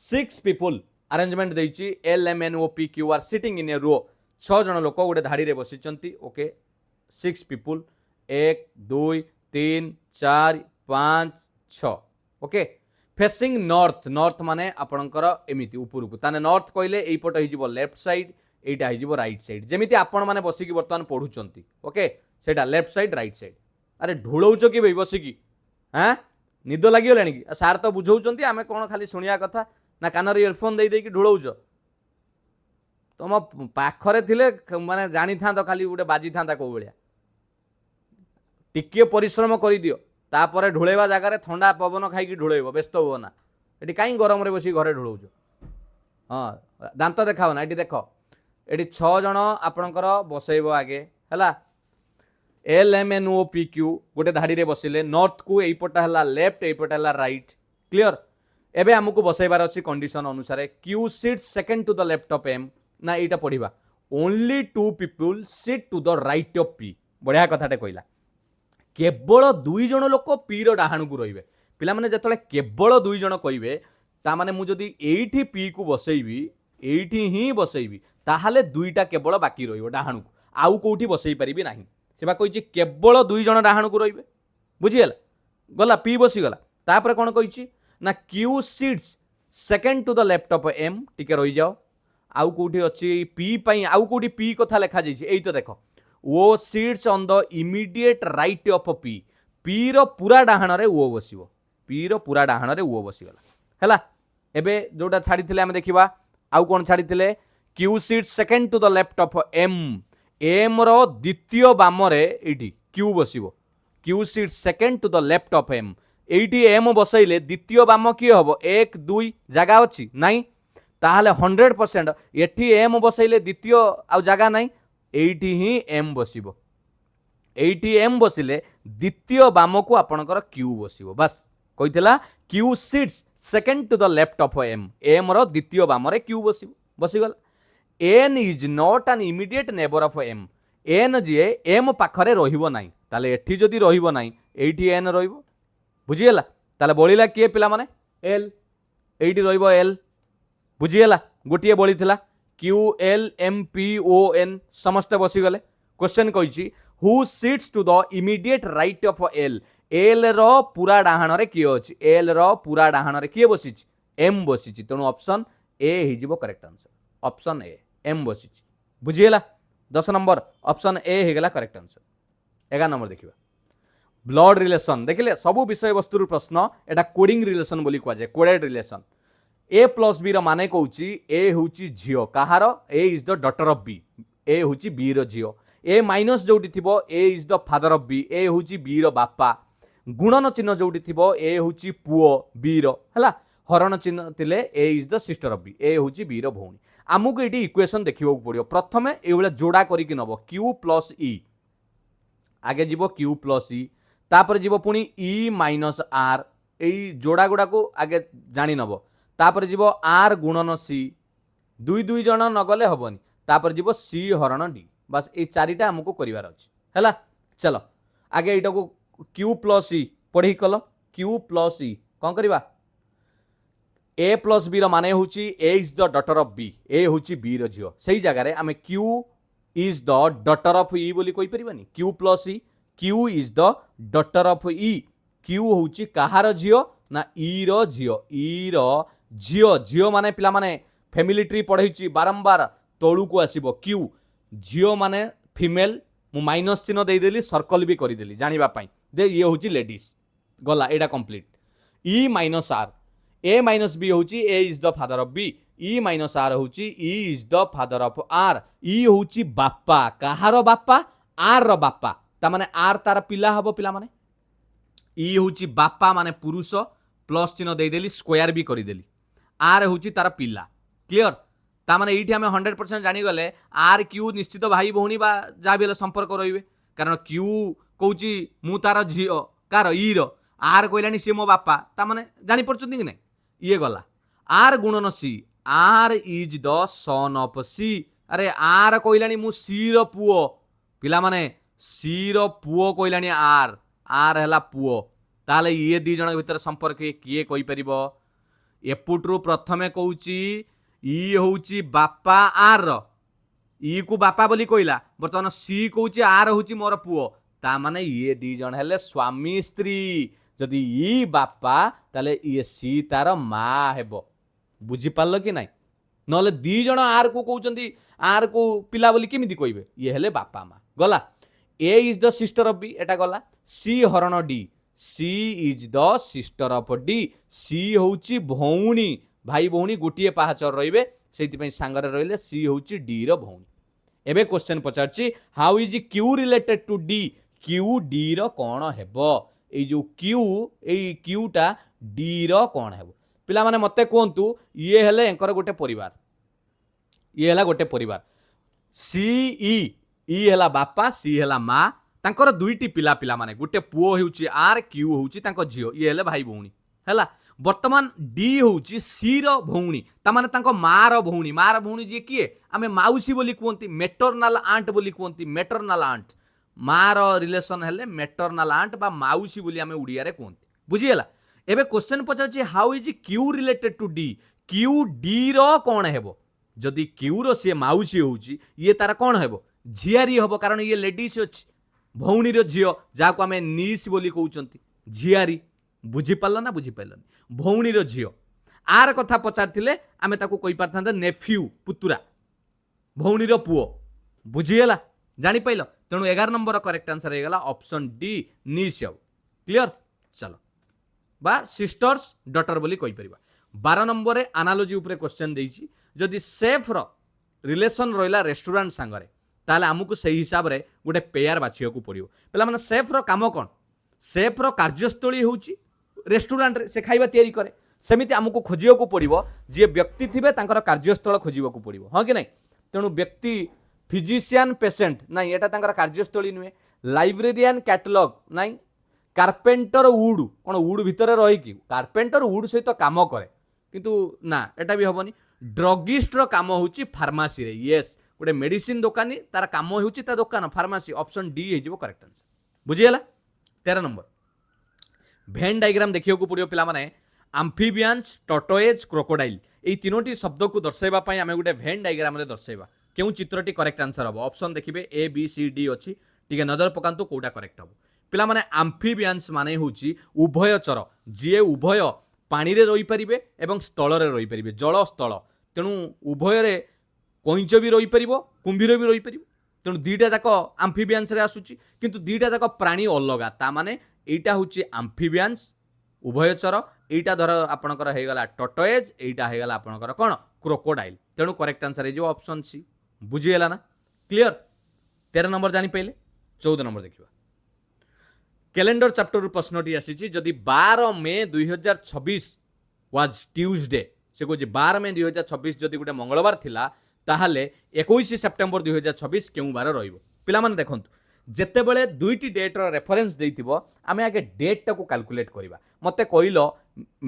6 पीपल अरेंजमेंट देइछि L M N O P Q R sitting in a row 6 जण लोक गोटे धाडी रे बसिचंती okay 6 people 1 2 3 4 5 6 okay facing north north माने आपणकर एमिति ऊपर को ताने नॉर्थ कहले एई पट हिजिबो लेफ्ट साइड एटा हिजिबो राइट साइड जेमिति आपण माने बसी की वर्तमान पढुचंती ओके सेटा लेफ्ट साइड राइट साइड अरे ढोलौचो कि बे बसी की हां निद लागि लेनी की सार तो बुझौचंती आमे कोन खाली सुनिया कथा ना कानर इयरफोन देई देई की ढोलौचो तुम पाखरे थिले माने जानि था तो खाली उडे बाजी था को बलिया टिके परिश्रम करि दियो तापर ढोलेवा जगार ठंडा पवन खाई ढोलेब व्यस्त हो ना ये कहीं गरम रे बसी घरे ढोलौच हाँ दांत देखाओ ना ये देख ये 6 जन आपणकर बसैब आगे है L M N O P Q गोटे धाड़ी रे बसिले नॉर्थ को एपटा है लेफ्ट एपटा है राइट क्लियर एबे हमको बसैबार अच्छी कंडीशन अनुसार Q seats second to the left of M ना यहाँ पढ़ा only 2 people sit to the right of P बढ़िया कथाटे कहला केवल 2 जन लोक पी रो डाहाण को रहिबे पिला माने जतले केवल 2 जन कहिबे ता माने मु जदी एठी पी को बसैबी एठी ही बसैबी ताहाले 2टा केवल बाकी रहिबो डाहाण को आउ कोठी बसै परिबी नाही सेबा कहिछि केवल 2 जन डाहाण को रहिबे बुझियला गला पी बसी गला तापर कोन कहिछि ना Q seats second to the left of M टिके रहि जाओ आउ कोठी अछि पी पई आउ कोठी पी कथा लेखा जाइछि एई तो देखो O seats on the immediate right of P P रो पूरा डाहाण रे ओ बसिबो पी रो पूरा डाहाण रे ओ बसी गला हैला एबे जोटा छाडी थिले हम देखिबा आउ कोन छाडी थिले Q seats second to the left of M M रो द्वितीय बाम रे एठी क्यू बसिबो Q seats second to the left of M एठी एम बसैले द्वितीय बाम की हबो 1 2 जगह अछि नाही ताहाले 100% एठी एम बसैले द्वितीय आउ जगह नाही एठी ही एम बसिबो एठी एम बसिले द्वितीय बाम को आपणकर क्यू बसिबो बस कहितला Q seats second to the left of M M रो द्वितीय बाम रे क्यू बसिबो बसिगला N is not an immediate neighbour of M N J M पाखरे रहिबो नाही ताले एठी जदी रहिबो नाही एठी एन रहिबो बुझियला ताले बळिला किए पिला माने एल एइटी रहइबो एल बुझीगला गोटे बड़ी थिला Q L M P O N समस्त बसी गले क्वेश्चन कहिछि who sits to the immediate right of L L रो पूरा डाहाण रे किए अछि एल रो पूरा डाहाण रे किए बसिछि एम बसिछि तेणु ऑप्शन ए हिजिबो correct answer option A M बसिछि बुझीगला 10 नंबर ऑप्शन ए हेगला करेक्ट आंसर 11 नंबर देखिबा ब्लड रिलेशन देखिले सबु विषय वस्तु प्रश्न एटा कोडिंग रिलेशन बोली कुआ जाय coded relation A plus B रो माने कहूची ए होची झियो कहार A is the daughter of B A होची बी रो झियो ए माइनस जोटी थिबो A is the father of B A होची बी रो बापा गुणन चिन्ह जोटी थिबो ए होची पुओ बी रो हला हरण चिन्ह थिले A is the sister of B A होची बी रो भौणी आमुको एटी इक्वेशन देखिबो पड़ियो प्रथमे एउला जोड़ा करिकि नबो q प्लस ई आगे जीवो q प्लस ई तापर जीवो पुनी e माइनस r एई जोड़ा गुडा को आगे जानि नबो तापर जीवो r गुणन c दुई दुई जण नगले हबनी तापर जीवो c हरण d बस ए चारिटा हमको करिवार अछि हैला चलो आगे एटा को q प्लस ई पढी कलो q प्लस ई कोन करिवा ए प्लस बी माने होची A is the daughter of B A होची बी रो झियो सही जगह रे आमे q is the daughter of E बोली कोइ परिबानी q plus E q is the daughter of E q होची कहार झियो ना ई रो झियो झियो माने पिला माने फैमिली ट्री पढैची बारंबार तळु को आसीबो q झियो माने फीमेल मु माइनस चिन्ह दे देली सर्कल भी करि देली जानिबा पई जे ये होची लेडीज गला एडा complete e minus r A minus B होची A is the father of B E minus R होची E is the father of R E होची बापा कहार बापा आर रो बापा ता माने आर तार पिला हबो पिला माने ई होची बापा माने पुरुष प्लस चिन्ह दे देली स्क्वायर भी करि देली आर होची तार पिला क्लियर ता माने एठी हमें 100% जानि गले आर क्यू निश्चित भाई भौणी बा जा भी संपर्क रहिबे कारण क्यू कहूची मु तार झियो कार ई रो आर कहलानी से मो बापा ता माने जानि परछथि कि नै ये गला आर गुणन C R is the son of C अरे आर कहलानी मु सी रो पुओ पिला माने सी रो पुओ कहलानी आर आर हला पुओ ताले ये दी जण भीतर संपर्क किए कहि परिबो एपुटरू प्रथमे कहूची ई होउची बापा आर रो ई को बापा बोली कहला वर्तमान सी कहूची आर होउची मोर पुओ ता माने ये दी जण हेले स्वामी स्त्री जदि ई बापा ताले ये सी तार मा हेबो बुझी पारलो कि नाही नले दी जण आर को कहउचंदी आर को पिला बोली केमिति कहबे ये हेले बापा मा गला A is the sister of B एटा गला सी हरण D C is the sister of D C होउची भौणी भाई भौणी गोटिए पाहाचर रहिबे सेति पई सांगरे रहिले सी होउची डी रो भौणी एबे क्वेश्चन पचारची how is Q related to D Q D रो कोन हेबो ए जो क्यू टा डी रो कोन हेबो पिला माने मते कोंतु ये हेले एंकर गोटे परिवार ये हेला गोटे परिवार सी ई हेला बापा सी हेला मा तांकर दुईटी पिला पिला माने गोटे पुओ हेउची आर क्यू होउची तांको झियो ये हेले भाई भौणी हेला वर्तमान डी होउची सी रो भौणी ता माने तांको मार भौणी जे किए आमे माउसी बोली कोंती मेटरनल आंट बोली कोंती मेटरनल आंट मार रिलेशन हेले मेटरनल आंट बा माउसी बोली आमे उड़िया रे कोंती बुझियला एबे क्वेश्चन पचाची how is Q related to D Q D रो कोन हेबो जदि क्यू रो से माउसी होउची ये तार कोन हेबो झियारी हेबो कारण ये लेडीज अछि भौणी रो झियो जाको आमे नीस बोली कहउचंती झियारी बुझी पारलो ना बुझी पाइलनी भौणी रो झियो आर कथा पचारथिले आमे ताको कहि पारथांते नेफ्यू पुतुरा भौणी रो पुओ बुझियला जानि पाइलो तेणु 11 नंबर करेक्ट आंसर हो गला ऑप्शन डी निश्चय क्लियर चलो बा सिस्टर्स डॉटर बोली कहि परिबा 12 नंबर रे एनालॉजी ऊपर क्वेश्चन देइची जदि सेफ रो रिलेशन रहिला रेस्टोरेंट संगरे ताले हमकु सही हिसाब रे गोटे पेयर बाछियो को पड़ियो पला माने सेफ रो काम कोन सेफ रो कार्यस्थली होउची रेस्टोरेंट रे से खाइबा तयारी करे सेमिति हमकु खोजियो को पड़ियो जे व्यक्ति थिबे तांकर कार्यस्थल खोजियो को पड़ियो हां कि नै तेणु व्यक्ति फिजिशियन पेसेंट नहीं एटा तांकर कार्यस्थली नुहे लाइब्रेरियन कैटलॉग नहीं कार्पेंटर वुड कौन वुड भितर रही कि कार्पेंटर वुड सहित काम करे किंतु ना एटा भी हबनी ड्रगिस्ट रो काम होची फार्मेसी रे यस गोटे मेडिसिन दुकानी तार काम होची ता दुकान फार्मेसी ऑप्शन डी हे जिवो करेक्ट आंसर बुझियला 13 नंबर भेन डायग्राम देखियो को पड़ियो पिला माने आम्फिबियंस टर्टोएज क्रोकोडाइल এই তিনোটি শব্দকু দর্শাইবা পাই আমি গোটে ভেন ডায়াগ্রামরে দর্শাইবা কেউ চিত্রটি করেক্ট আনসর হব অপশন দেখবে এ বি সি ডি অছি টিকে নজর পকান্তু কোটা করেক্ট হব পিলা মানে আম্ফিবিয়ান্স মানে হচ্ছে উভয়চর যিয়ে উভয় পানিরে রইপারিবে এবং স্থলরে রইপারিবে জল স্থল তেণু উভয়রে কইঁচ বি রইপারিব কুম্ভীর বি রইপারিব তেণু দুইটা যাক আম্ফিবিয়ান্সরে আসুচি কিন্তু দুইটা যাক প্রাণী অলগা তা মানে এইটা হচ্ছে আম্ফিবিয়ান্স উভয়চর এইটা ধর আপনার হয়ে গলা টর্টয়েজ এইটা হয়ে গলা আপনার কোণ ক্রোকোডাইল তেণু করেক্ট আনসর হয়ে অপশন সি বুঝিগলা না ক্লিयर 13 নম্বর জানিপাইলে 14 নম্বর देखा कैलेंडर चैप्टर प्रश्नटी आसी जदि 12 मे 2026 वाज ट्यूजडे से कहे 12 मे 2026 जदि गोटे मंगलवार थिला ताहले 21 सेप्टेम्बर 2026 केउ बार रहिबो पिला माने देखंतु जेतेबेले दुईटी डेट्र रेफरेन्स देइथिबो आमे आगे डेटटा को कैलकुलेट करिबा मते कहिलो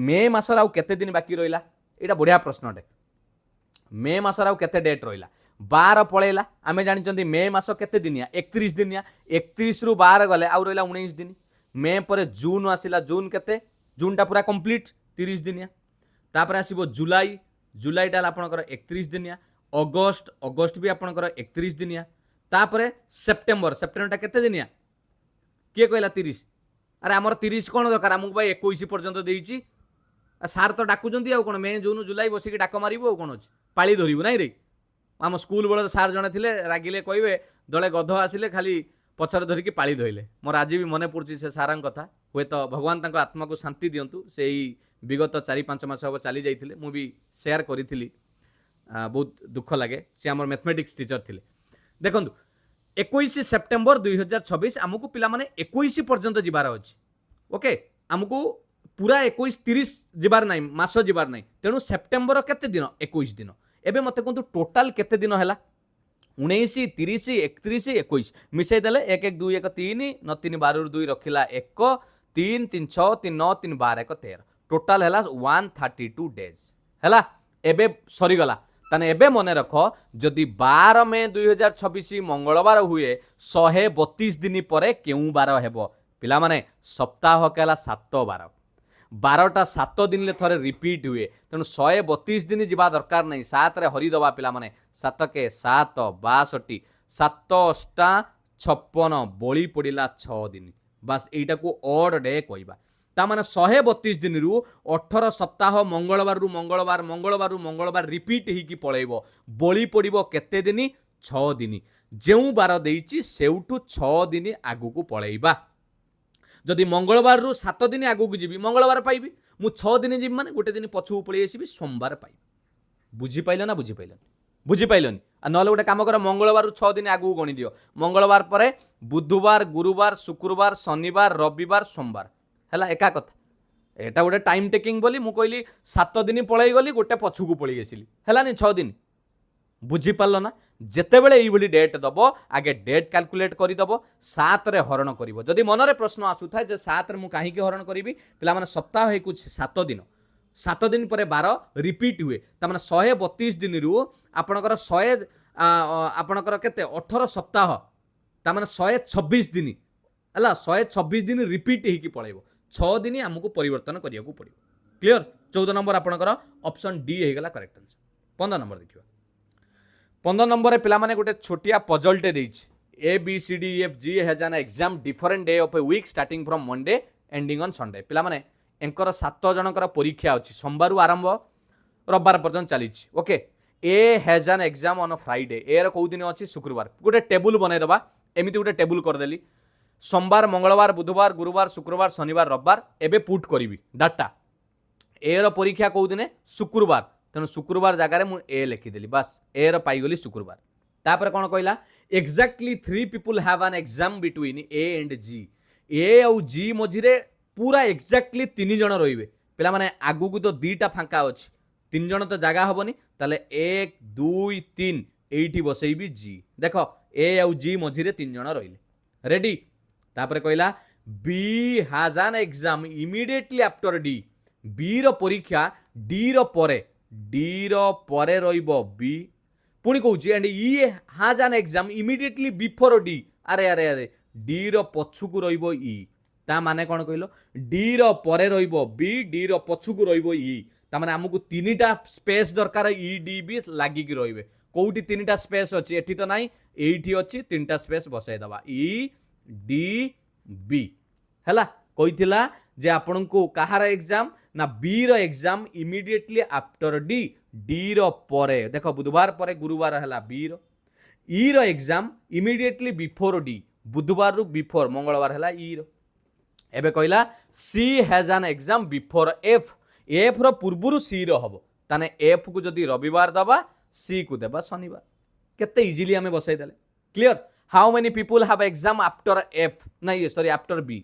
मे मासर आउ केते दिन बाकी रहिला एटा बढ़िया प्रश्नटे मे मासर आउ केते डेट रहिला 12 पळेला आमे जानिचंती मे मास केते दिनिया 31 दिनिया 31 रु 12 गले आउ रहिला 19 दिन मे परे जून आसिला जून केते जूनटा पूरा कंप्लीट 30 दिनिया तापर आसीबो जुलाई जुलाईटा आपनकर 31 दिनिया अगस्त अगस्त भी आपनकर 31 दिनिया तापरे सेप्टेम्बर सेप्टेम्बरटा केते दिनिया किए कहला 30 अरे आमर 30 कोन दरकार हमकु भाई 21 पर्यंत देइची सार तो डाकुचंती आ कोन मे जून जुलाई बसिक डाक मारिबो कोन अछि पाळी धरिबो नै रे आम स्कूल बेल सार जड़े थे रागिले कहे दले गध आसिले खाली पछर धरिकी पाली धोइले मोर आज भी मन पड़ुछि से सारा कथा हुए तो भगवान तांको आत्मा को शांति दियंतु से विगत 4-5 मास हम चली जाइए मु भी शेयर करी बहुत दुख लगे से आम मैथमेटिक्स टीचर थे देखो 21 सेप्टेम्बर 2026 आमको पिला माने 21 पर्यंत जीवार अच्छी ओके आमको पूरा 21-30 जीवार ना मास जीवार ना तेणु सेप्टेम्बर केते दिन 21 दिन एबे मते कहतु टोटाल केते दिन है 19 30 31 21 मिसई देले 1 1 2 1 3 9 3 12 2 रखिला 1 3 3 6 3 9 3 12 1 13 टोटाल है 132 डेज है एबे सरी गला ताने एबे मने रख जदि 12 मे 2026 मंगलवार हुए 132 दिन पर केउ बार हेबो पिला माने सप्ताह केला 7 बार 12टा 7 दिन ले थरे रिपीट हुए तेणु 132 दिन जीवा दरकार नहीं 7 रे हरिदबा पिला माने 7 के 7 62 7 अष्टा 56 बली पड़िला 6 दिन बस एटा को ऑड डे कहबा ता माने 132 दिन रु 18 सप्ताह मंगलवार रु मंगलवार मंगलवार रु मंगलवार रिपीट ही की पळेइबो बली पड़िबो केते दिन 6 दिन जेउ बार देइची सेउटु 6 दिन आगु को पळेइबा जदि मंगलवार रु 7 दिन आगु को जीवी मंगलवार पाइबी मु 6 दिन जीवी माने गोटे दिन पछू पळेइ आसीबी सोमवार पाइबी बुझी पाइलो ना बुझी पाइलो बुझी पाइलोनी आ नले गोटे काम कर मंगलवार रु 6 दिन आगु गणी दियो मंगलवार परे बुधवार गुरुवार शुक्रवार शनिवार रविवार सोमवार हैला एका कथा एटा गोटे टाइम टेकिंग बोली मु कहली 7 दिन पळेइ गली गोटे पछू को पळेइ आसीली हैला नि 6 दिन बुझी पारल ना जेतेबेले एइभली डेट दबो आगे डेट कैलकुलेट करि दबो 7 रे हरण करिवो जदि मनरे प्रश्न आसुथाय जे 7 रे मु काहे के हरण करिवि पिला माने सप्ताह हे कुछ 7 दिन परे 12 रिपीट हुए ता माने 132 दिन रु आपनकर 100 आपनकर केते 18 सप्ताह ता माने 126 दिन हला 126 दिन रिपीट हे की पळेबो 6 दिन हमकु परिवर्तन करिया को पड़िबो क्लियर 14 नंबर आपनकर ऑप्शन डी हे गेला करेक्ट आंसर 15 नंबर देखिबा 15 नंबर पिला माने गोटे छोटिया पजलटे देइछि A B C D F G has an exam different day of a week starting from Monday ending on Sunday पिला माने एंकर 7 जनकर परीक्षा अछि सोमवार आरंभ रविवार पर्यंत चलीछि okay A has an exam on Friday A रो को दिन अछि शुक्रवार गोटे टेबल बनै दबा एमिति गोटे टेबल कर देली सोमवार मंगलवार बुधवार गुरुवार शुक्रवार शनिवार रविवार एबे पुट करिवि डाटा ए रो परीक्षा को दिन शुक्रवार तेणु शुक्रवार जगार मु ए लिखिदेली बस ए रो पाईगली शुक्रवार तापर कौन कहला exactly 3 people have an exam between A and G A और जी मझिरे पूरा एक्जाक्टली 3 जन रहिबे पिला माने आगु को तो 2टा फांका अछि 3 जन तो जगह हबनी ताले 1 2 3 एठी बसैबी जी देखो ए और जी मझिरे 3 जन रहिले रेडी तापर कहला B has an exam immediately after D B रो परीक्षा डी रो परे डी रो परे रहिबो बी पुणी कहूँ and E has an exam immediately before D अरे अरे अरे डी रो पछुकू रहिबो ई ता माने कौन कहलो डी रो परे रहिबो बी डी रो पछुकु रहिबो ई ता माने हमकु तीनटा स्पेस दरकार ई डी बी लागि कि रहिबे कोउटी तीनटा स्पेस अछि एठी तो नाही एठी अछि तीनटा स्पेस बसाई दबा ई डी बी हैला कहिथिला जे आपनकु कहार एग्जाम ना बी रो exam immediately after D D रो परे देखो बुधवार परे गुरुवार हैला बी रो ई रो एग्जाम इमीडिएटली बिफोर डी बुधवार रु बिफोर मंगलवार हैला ई रो एबे कहला C has an exam before F F रो पूर्वरु सी रो हबो ताने एफ को जदी रविवार दबा सी को देबा शनिवार केते इजीली हमें बसाई देले clear how many people have exam after F नहीं सॉरी आफ्टर बी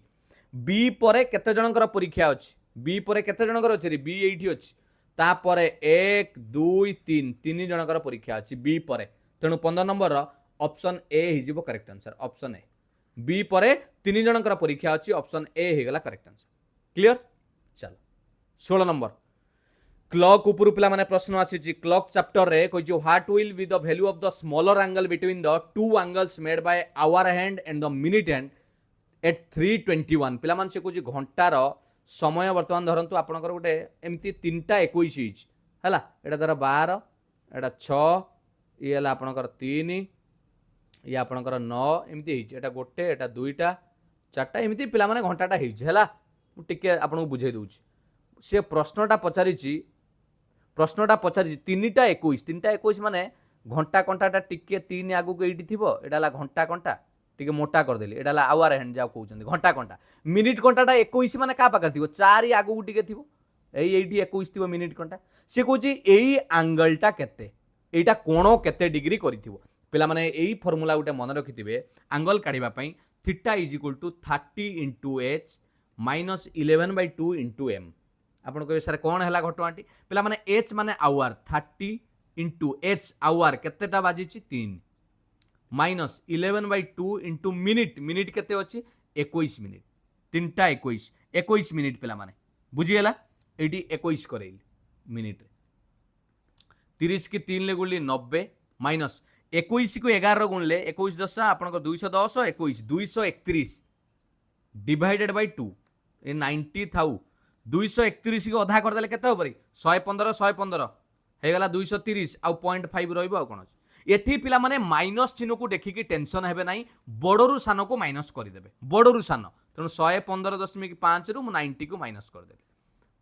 बी परे केते जनकर परीक्षा अछि बी परे केते जनकर अछि रे बी एठी अछि ता परे 1 2 3 तीन जनकर परीक्षा अछि बी परे तेणु 15 नंबर ऑप्शन ए हिजिबो correct answer option A B परे तीन जनकर परीक्षा अछि ऑप्शन ए हेगला करेक्ट आंसर क्लियर चलो 16 नंबर क्लॉक ऊपर पिला माने प्रश्न आसी क्लॉक चैप्टर रे कोइ what will be the value of the smaller angle between the two angles made by hour hand and the minute hand at 321 पिला मान से कोइ घंटार समय वर्तमान धरंतु आपनकर गोटे एमती 3टा 21 हिज हला एटा धर 12 एटा 6 ये हला आपनकर 3 ये आपनकर 9 एमती हिज एटा गोटे एटा दुईटा चारटा एमती पिला माने घंटाटा हिज हला मु टिके आपन बुझाई दउची से प्रश्नटा पचारि 3टा 21 माने घंटा कंटाटा टिके 3 आगु को एठी थिबो एटा हला घंटा कंटा टिके मोटा कर देली एटा हला आवर हैंड जाव कहउछन घंटा कंटा मिनिट कंटाटा 21 माने का पाकर थिबो 4 आगु को टिके थिबो एठी 21 थिबो मिनिट कंटा से कहउची एई एंगलटा केते एटा कोण केते डिग्री करिथिबो पिला माने एई फार्मूला उटे मन रखिथिबे एंगल काढिबा पई theta is equal to 30 into h minus 11/2 into m आपण कहे सर कौन है घटनाटी पिला माने h माने आवर 30 into h आवर केतेटा बाजी 3 माइनस 11/2 into मिनिट मिनिट केते अछि 21 मिनिट 3टा 21 मिनिट पिला माने बुझी गेला एटी 21 करेल मिनिट 30 की 3 ले गुणली 90 माइनस 21 को 11 गुणले 21 10 आपण को 210 21 231 डिवाइडेड बाय 2 ए 90 थाउ 231 को अधा कर देले केते होबरी 115 115 हे गला 230 आ 0.5 रहइबो आ कोन एठी पिला माने माइनस चिन्ह को देखि कि टेंशन हेबे नाही बडरू सान को माइनस कर देबे बडरू सान तनो 115.5 रु 90 को माइनस कर देले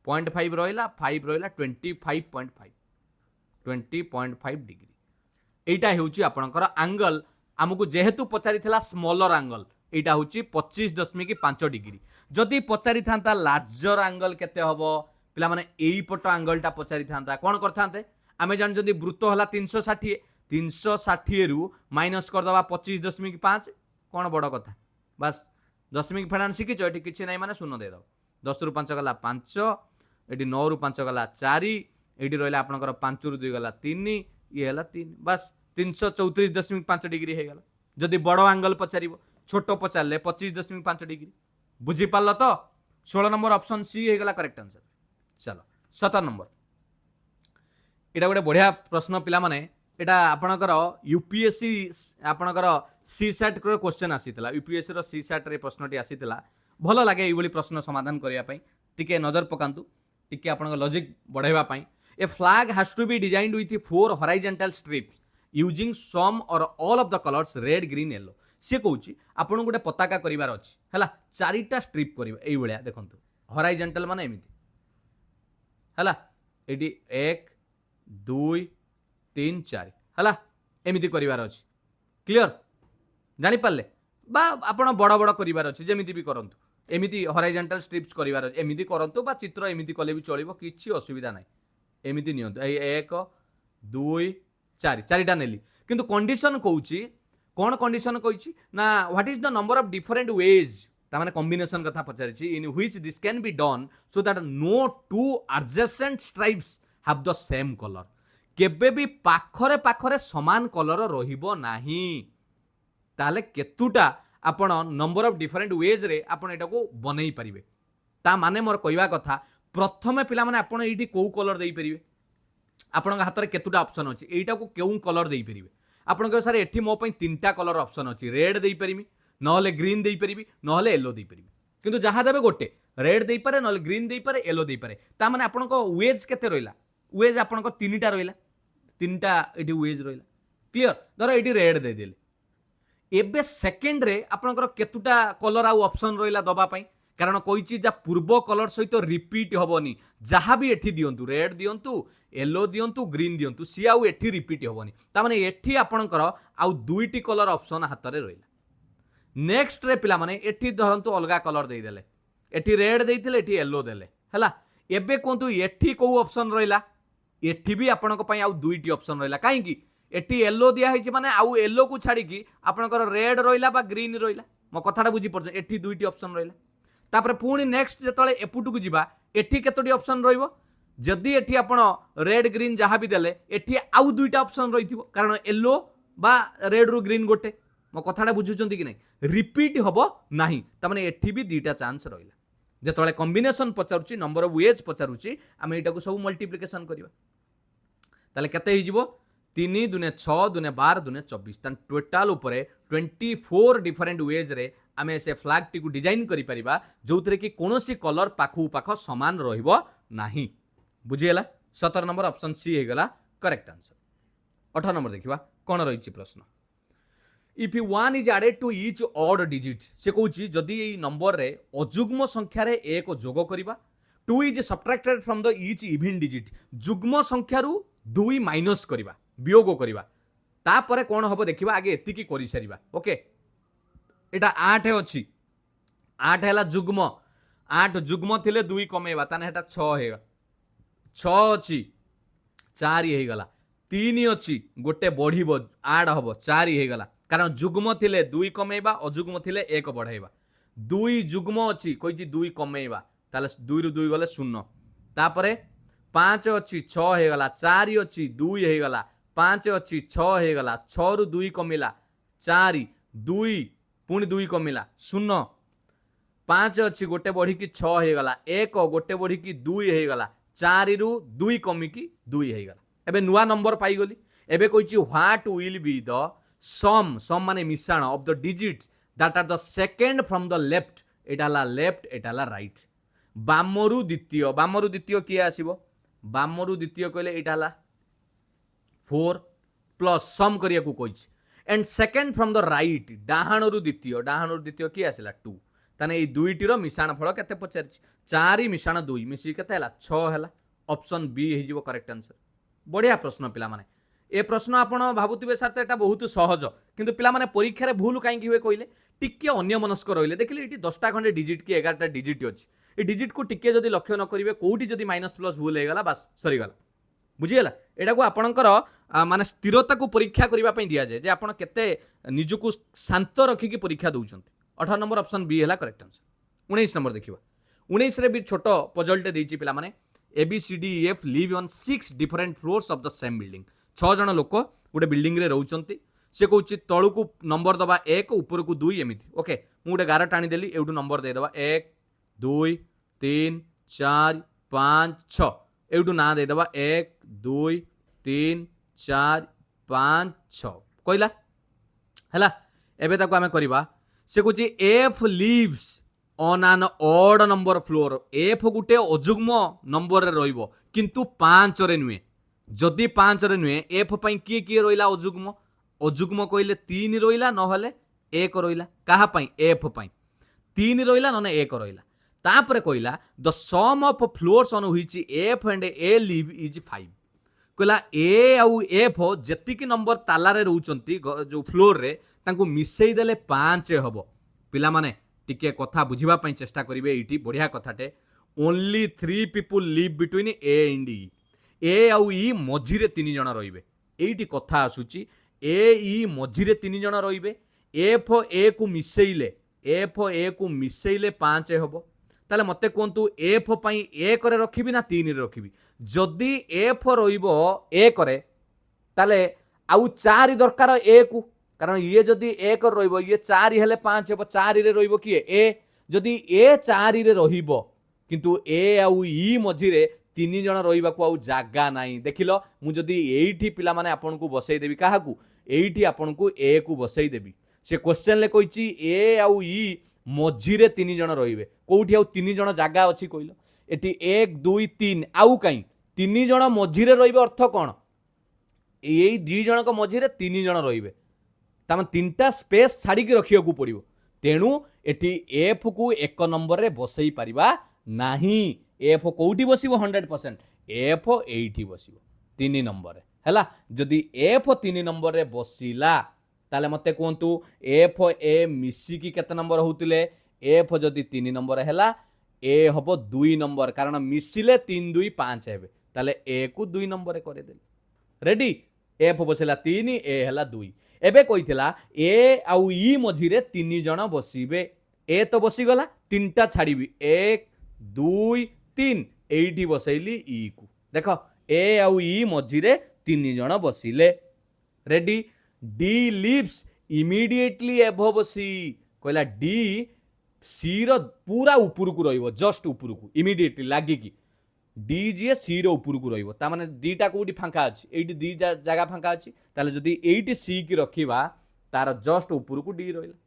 0.5 रहिला 5 रहिला 25.5 20.5 डिग्री एटा हेउची आपनकर एंगल हमकु जेहेतु पचारि थिला स्मॉलर एंगल एटा होची 25.5 डिग्री जदि पचारि थांता लार्जर एंगल केते हबो पिला माने एई पट एंगलटा पचारि थांता कोन करथांते आमे जान जदि वृत्त हला 360 रु माइनस कर दबा 25.5 कोन बड़ कथा बस दशमिक फेडान सिखिछ एठी किछि नै माने शून्य दे दो 10 रु 5 गला 5 एठी 9 रु 5 गला 4 एठी रहला आपनकर 5 रु 2 गला 3 ये हला 3 बस 334.5 डिग्री हे गला जदि बड़ एंगल पचारिबो छोटो पचारले 25.5 डिग्री बुझी पाल तो 16 नंबर ऑप्शन सी हे गला करेक्ट आंसर चलो 17 नंबर एटा गोटे बढ़िया प्रश्न पिला माने एटा आपनकर यूपीएससी आपनकर सी सेट रो क्वेश्चन आसीतला यूपीएससी रो सी सेट रे प्रश्नटी आसीतला भलो लागे एई बली प्रश्न समाधान करिया पई टिके नजर पकांतु टिके आपनकर लॉजिक बढ़ाइबा पई A flag has to be designed with 4 horizontal stripes using some or all of the colours red green yellow सी कहूँ आपन गोटे पताका करिवार अछि हला चारिटा स्ट्रिप करिवे एई भलिया देखंतु हॉरिजॉन्टल माने एमिति हला एडी 1 2 3 4 हला एमिति करिवार अछि क्लियर जानि पाले बा आपन बड़ बड़ करिवार अछि जेमिति भी करंतु एमिति हॉरिजॉन्टल स्ट्रिप्स करिवार अछि एमिति करंतु बा चित्र एमिति कले भी चलिबो किछि असुविधा नै एमिति नियंतु ए 1 2 4 चारिटा नेली किंतु कंडीशन कहूची कौन कंडीशन कही ना what is the number of different ways तामाने कॉम्बिनेशन कथा पचारिछि in which this can be done so that no two adjacent stripes have the same colour केबे भी पाखरे पाखरे समान कलर रहिबो नाही ताले केतुटा आपण नंबर ऑफ डिफरेंट वेज रे आपण एटा को बनै परिबे ता माने मोर कहवा कथा प्रथमे पिला माने आपण एठी को कलर देई परिबे आपण हाथ रे केतुटा ऑप्शन अछि एटा को केउ कलर देई परिबे आपण कह सर एठी मो पई 3टा कलर ऑप्शन अछि रेड देई परिबी नहले ग्रीन देई परिबी नहले येलो देई परिबी किंतु जहाँ देवे गोटे रेड दे पारे न ग्रीन दे पारे येलो दे पारे ता माने आपन को वेज केते रहिला वेज आपन को तीनटा रहिला तीनटा एटी वेज रहिला क्लियर धर एटी रेड दे देले एबे सेकंड रे आपनकर केतुटा कलर आउ ऑप्शन रहिला दबा पई कारण कहिछि जा पूर्व कलर सहित रिपीट हबनी जहाँ भी एठी दियंतु रेड दियंतु येलो दियंतु ग्रीन दियंतु सी आउ एठी रिपीट हबनी ता माने एठी आपनकर आउ दुईटी कलर ऑप्शन हाथ रे रहिला नेक्स्ट रे पिला माने एठी धरंतु अलगा कलर दे देले एठी रेड देइथिले एठी येलो देले हला एबे कोंतु एठी को ऑप्शन रहिला एठी भी आपनक पई आउ दुईटी ऑप्शन रहिला काहे कि एठी येलो दिया हिची माने आउ येलो को छाडी कि आपनकर रेड रहिला बा ग्रीन रहिला मो कथाटा बुझी पड़ एठी दुईटी ऑप्शन रहिला तापर पुणी नेक्स्ट जेतले एपुटू को जिबा एठी केतोटी ऑप्शन रहिबो जदि एठी आपण रेड ग्रीन जहाँ भी देले एठी आउ दुईटा ऑप्शन रहिथिबो कारण येलो बा रेड रु ग्रीन गोटे मो कथाटा बुझुचंती कि नै रिपीट हबो नाही त माने एठी भी दुईटा चांस रहिला जेतले कॉम्बिनेशन पचारुची नंबर ऑफ वेज पचारुची आमे एटा को सब मल्टीप्लिकेशन करबा ताले केते हि जिवो 3 दुने 6 दुने 12 दुने 24 तन टोटल ऊपर 24 डिफरेंट वेज रे आमे से फ्लैग टी को डिजाइन करि परिबा जोथरे कि कोनोसी कलर पाखु पाख समान रहिबो नाही बुझियला 17 नंबर ऑप्शन सी हे गला करेक्ट आंसर 18 नंबर देखिबा कोन रहिछि प्रश्न if 1 is added to each odd digit से कहूछि जदि एई नंबर रे अजुग्म संख्या रे एक जोग करिबा 2 is subtracted from the each even digit जुग्म संख्या रु 2 माइनस करिबा वियोग करिबा तापरे कोन हबो देखिबा आगे एतिकी करि सारिबा ओके एटा 8 अछि 8 हैला जुग्म 8 जुग्म थिले 2 कमेबा ताने हेटा 6 हेगा 6 अछि 4 हे गला 3 अछि गोटे बढ़िबो आड हबो 4 हे गला कारण जुग्म थिले 2 कमेबा अजुग्म थिले 1 बढ़ाइबा 2 जुग्म अछि कहिछि 2 कमेबा ताले 2 रु 2 गले 0 तापरे 5 अछि 6 हे गला 4 अछि 2 हे गला 5 अछि 6 हे गला 6 रु 2 कमिला 4 2 पुणी 2 कमिला 0 5 अछि गोटे बढ़ी की 6 हे गला 1 गोटे बढ़ी की 2 हे गला 4 रु 2 कमी की 2 हे गला एबे नुवा नंबर पाई गली एबे कहिछि what will be the sum माने मिश्रण of the digits that are the second from the left एटाला लेफ्ट एटाला राइट बामरु द्वितीय किए आसीबो बामरु द्वितीय कहले एटाला 4 प्लस सम करिया को कहिछि and second from the right डाहाणरु द्वितीय किए आसिला 2 ताने ए दुईटीर मिश्रण फल केते पचारछि 4 मिश्रण 2 मिसी केते हला 6 हला ऑप्शन बी हे जिवो करेक्ट आंसर बढ़िया प्रश्न पिला माने ए प्रश्न आपण भाबुतिबे सर त एटा बहुत सहज किंतु पिला माने परीक्षा रे भूल काई कि हुए कहले टिके अन्य मनस्क रहिले देखिले एटी 10टा खंडे डिजिट की 11टा डिजिट अछि ए डिजिट को टिके जदी लक्ष्य न करिवे कोउटी जदी माइनस प्लस भूल हे गला बस सरी गला बुझियला एटा को आपणकर माने स्थिरता को परीक्षा करिवा पई दिया जाय जे आपण केते निजु शांत रखी की परीक्षा दउचंती 18 नंबर ऑप्शन बी हैला करेक्ट आंसर 19 नंबर देखिबा 19 रे भी छोटो पजलटे देइची पिला माने ABCDEF live on 6 different floors of the same building 6 जण लोक गोटे बिल्डिंग रे रहउचंती से कहउची तळु को नंबर दबा 1 ऊपर को 2 एमिति ओके मु गोटे गार टाणी देली एउटू नंबर दे दबा 1 2 3 4 5 6 एउटू ना दे दबा 1 2 3 4 5 6 कहला हैला एबे ताको आमे करबा से कहउची F lives on an odd number floor F गुटे अजुग्म नंबर रे रहिबो किंतु 5 रे नुए जदि 5 रे नुए एफ पई किए रहिला अजुग्म कहले 3 रहिला न हले 1 रहिला काहा पई एफ पई 3 रहिला न 1 रहिला तापरे कहला the sum of floors on which F and A live is 5 कहला ए आउ एफ जेतिकी नंबर ताला रे रहउचंती जो फ्लोर रे तांको मिसई देले 5 हबो पिला माने टिके कथा बुझिबा पई चेष्टा करिवे एठी बढ़िया कथाटे only 3 people live between A and E A आउ ई मझिरे 3 जण रहिबे एठी कथा आसुची ए ई मझिरे 3 जण रहिबे एफ ए को मिसैले 5 हबो ताले मते कोंतु एफ पई 1 रे रखिबी ना 3 रे रखिबी जदि एफ रहिबो 1 रे ताले आउ 4 दरकार ए को कारण ये जदि 1 रहिबो ये 4 हेले 5 हेबो 4 रे रहिबो किए ए जदि ए 4 रे रहिबो किंतु ए आउ ई मझिरे 3 जण रहिबा को आउ जागा नाही देखिलो मु जदि एठी पिला माने आपन को बसई देबी काहा को एठी आपन को ए को बसई देबी से क्वेश्चन ले कहिची ए आउ ई मझिरे 3 जण रहिबे कोठी आउ 3 जण जागा अछि कहिलो एटी 1 2 3 आउ काई 3 जण मझिरे रहिबे अर्थ कोन एई 2 जण को मझिरे 3 जण रहिबे ताम 3टा स्पेस छाड़ी के रखियो को पड़िबो तेणु एटी एफ को 1 नंबर रे बसई परिबा नाही एफ कोठी बसिबो 100% एफ एठी बसिबो 3 नंबर रे हैला जदि एफ 3 नंबर रे बसिला ताले मते कहंतु एफ ए मिसी की केते नंबर होउतिले एफ जदि 3 नंबर हैला ए हबो 2 नंबर कारण मिसिले 3 2 5 हेबे ताले ए को 2 नंबर रे करे देले रेडी एफ बसिला 3 ए हैला 2 एबे कहितला ए आउ ई मझिरे 3 जण बसिबे ए तो बसी गला तीनटा छाड़ीबी 1 2 3 एठी बसैली ई को देखो ए आउ ई मझिरे 3 जण बसिले ready D lives immediately above C कहला डी सी रो पूरा ऊपर को रहिबो जस्ट ऊपर को इमीडिएटली लागी की डी जी सी रो ऊपर को रहिबो ता माने दीटा कोठी फांका अछि एठी दी जगह फांका अछि ताले जदी एठी सी की रखिबा तार जस्ट ऊपर को डी रहिला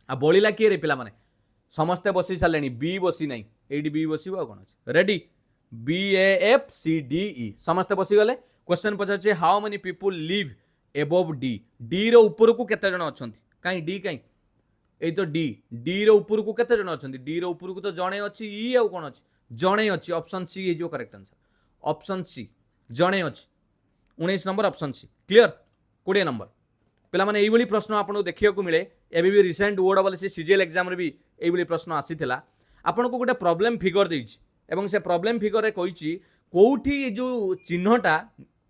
आ बळिला की रे पिला माने समस्त बसी सालेनी बी बसी नाही एठी बी बसिबो आ कोन अछि ready B A F C D E समस्त बसी गले क्वेश्चन पछाचे how many people live above D D रो ऊपर को केते जण अछंती काई डी काई ए तो डी डी रो ऊपर को केते जण अछंती डी रो ऊपर को तो जणे अछि ई आ कोन अछि जणे अछि ऑप्शन सी हे जो करेक्ट आंसर ऑप्शन सी जणे अछि 19 number option C clear 20 number पिला माने एई बली प्रश्न आपन देखियो को मिले एबे भी रिसेंट ओ डबल सी सीजीएल एग्जाम रे भी एई बली प्रश्न आसीथिला आपन को गोटे प्रॉब्लम फिगर देछि एवं से प्रॉब्लम फिगर रे कहिछि कोठी जो चिन्हटा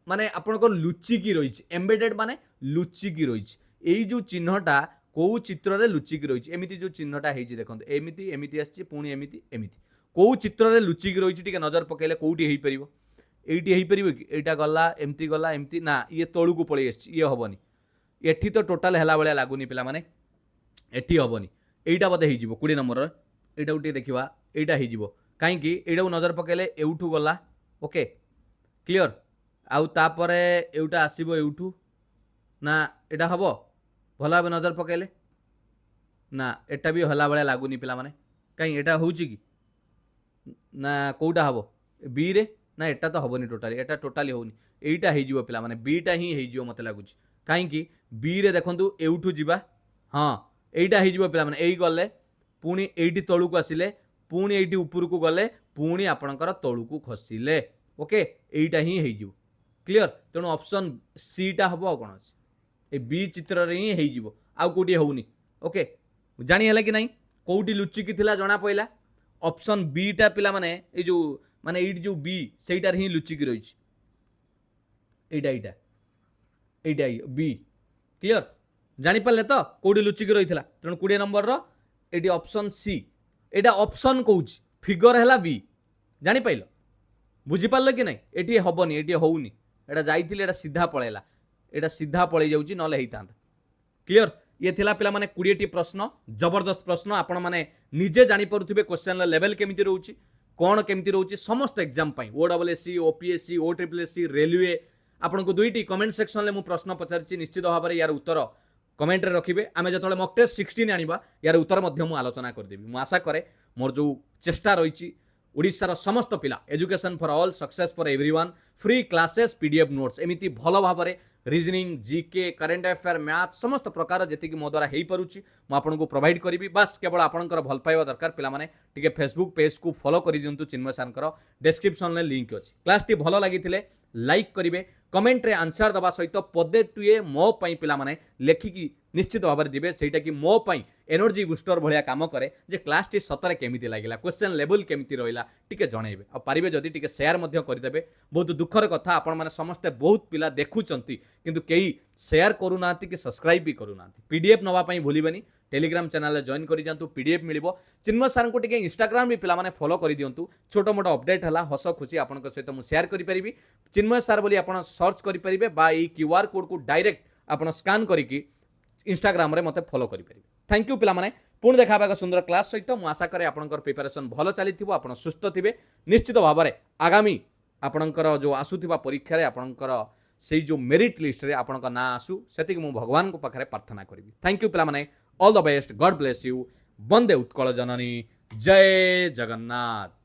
माने आपन को लुचि की रहिछि एम्बेडेड माने लुचि की रहिछि एई जो चिन्हटा को चित्र रे लुचि की रहिछि एमिति जो चिन्हटा हेछि देखंत एमिति एमिति आछि पुणी एमिति एमिति को चित्र रे लुचि की रहिछि टिके नजर पकेले कोठी हेइ परिबो एइटी हेइ परिबो कि एटा गला एमिति ना ये तळु को पळै आछि ये हबनी एठी तो टोटल हैला बळिया लागुनी पिला माने एठी हबनी एइटा बदे हेइ जिवो 20 नंबर एइटा उठी देखिबा एइटा हेइ जिवो काहे कि एइटा नजर पकेले एउठू गला ओके क्लियर आउ तापरे एउटा आसीबो एउठू ना एटा हबो भला भाबे नजर पकेले ना एटा भी हला बळिया लागुनी पिला माने काहे एटा होउची कि ना कोउटा हबो बी रे ना एटा तो हबनी टोटली एटा टोटली होउनी एइटा हेइ जिवो पिला माने बी टा ही हेइ जिवो मते लागुची काहे कि बी रे देखंतु एउठू जिबा हां एइटा हेइ जिवो पिला माने एई गले पुणी एइटी तळु को आसिले पुणी एइटी ऊपर को गले पुणी आपणकर तळु को खसिले ओके एइटा ही हेइ जिवो क्लियर तेणु ऑप्शन सी टा हबो कोन अछि ए बी चित्र रे ही हेइ जिवो आ कोठी होउनी ओके जानि हला कि नाही कोठी लुचि की थिला जणा पइला ऑप्शन बी टा पिला माने ए जो माने एइट जो बी सेइटार ही लुचि की रहिछि एइटा बी क्लियर जानि पाले तो कोठी लुचि की रहिथिला तेणु 20 नंबर रो एडी ऑप्शन सी एटा ऑप्शन कहूछि फिगर हैला बी जानि पाइलो बुझी पारलो कि नाही एटी हबनी एटी होउनी एटा जाइथिले एटा सीधा पळेला एटा सीधा पळै जाउची नले हेइतांता क्लियर ये थिला पिला माने 20 टी प्रश्न जबरदस्त प्रश्न आपण माने निजे जानि परुथिबे क्वेश्चन लेवल केमिति रहउची कोन केमिति रहउची समस्त एग्जाम पई ओडब्ल्यूएससी ओपीएससी ओट्रिपलएससी रेलवे आपण को दुईटी कमेंट सेक्शन ले मु प्रश्न पचारची निश्चित भाबरे यार उत्तर कमेंट रे रखिबे आमे जतले मॉक टेस्ट 16 आनिबा यार उत्तर मध्य मु आलोचना कर देबी मु आशा करे मोर जो चेष्टा रहिची ओडिसा रो समस्त पिला education for all success for everyone free classes PDF notes एमिति भलो भाबरे reasoning GK current affair math समस्त प्रकार जेति कि मो द्वारा हेई परुची मु आपन को प्रोवाइड करिवि बस केवल आपनकर भल पाइबा दरकार पिला माने टिके फेसबुक पेज को फॉलो करि दियंतु चिन्मय सरकर डिस्क्रिप्शन ले लिंक अछि क्लास टी भलो लागिथिले लाइक करिवे कमेंट रे आंसर दबा सहित पदे टुए मो पई पिला माने लेखिकी निश्चित भाव में दिवे सेटा कि मो पई एनर्जी बूस्टर भलिया काम करे जे क्लास टी सतरे केमिति लागिला क्वेश्चन लेवल केमिति रहिला टिके जणैबे आ पारिबे जदी टिके शेयर मध्य करिदेबे बहुत दुखर कथा आपण माने समस्त बहुत पिला देखुचंती किंतु केही शेयर करू नांती कि सब्सक्राइब भी करू नांती पीडीएफ नवा पई भूलिबेनी टेलीग्राम चैनल जॉइन करि जानतु पीडीएफ मिलिबो चिन्मय सर को टिके इंस्टाग्राम भी पिला माने फॉलो करि दियंतु छोटो मोटो अपडेट हला हस खुशी आपन को सहित मु शेयर करि परिबी चिन्मय सर बोली आपन सर्च करि परिबे बा ई क्यूआर कोड को डायरेक्ट आपन स्कैन करिकि इंस्टाग्राम रे मते फॉलो करि परिबे थैंक यू पिला माने पुणी देखा सुंदर क्लास सहित मु आशा करे आपनकर प्रिपरेशन भलो चलीथिबो आपन सुस्थ थिबे निश्चित भाव में आगामी आपनकर जो आसुथिबा परीक्षा रे आपनकर सेई जो मेरिट लिस्ट रे आपनका ना आसु सेतिक मु भगवान को पाखरे प्रार्थना करिवि थैंक यू पिला माने all the best God bless you Bande Utkala Janani ଜୟ ଜଗନ୍ନାଥ।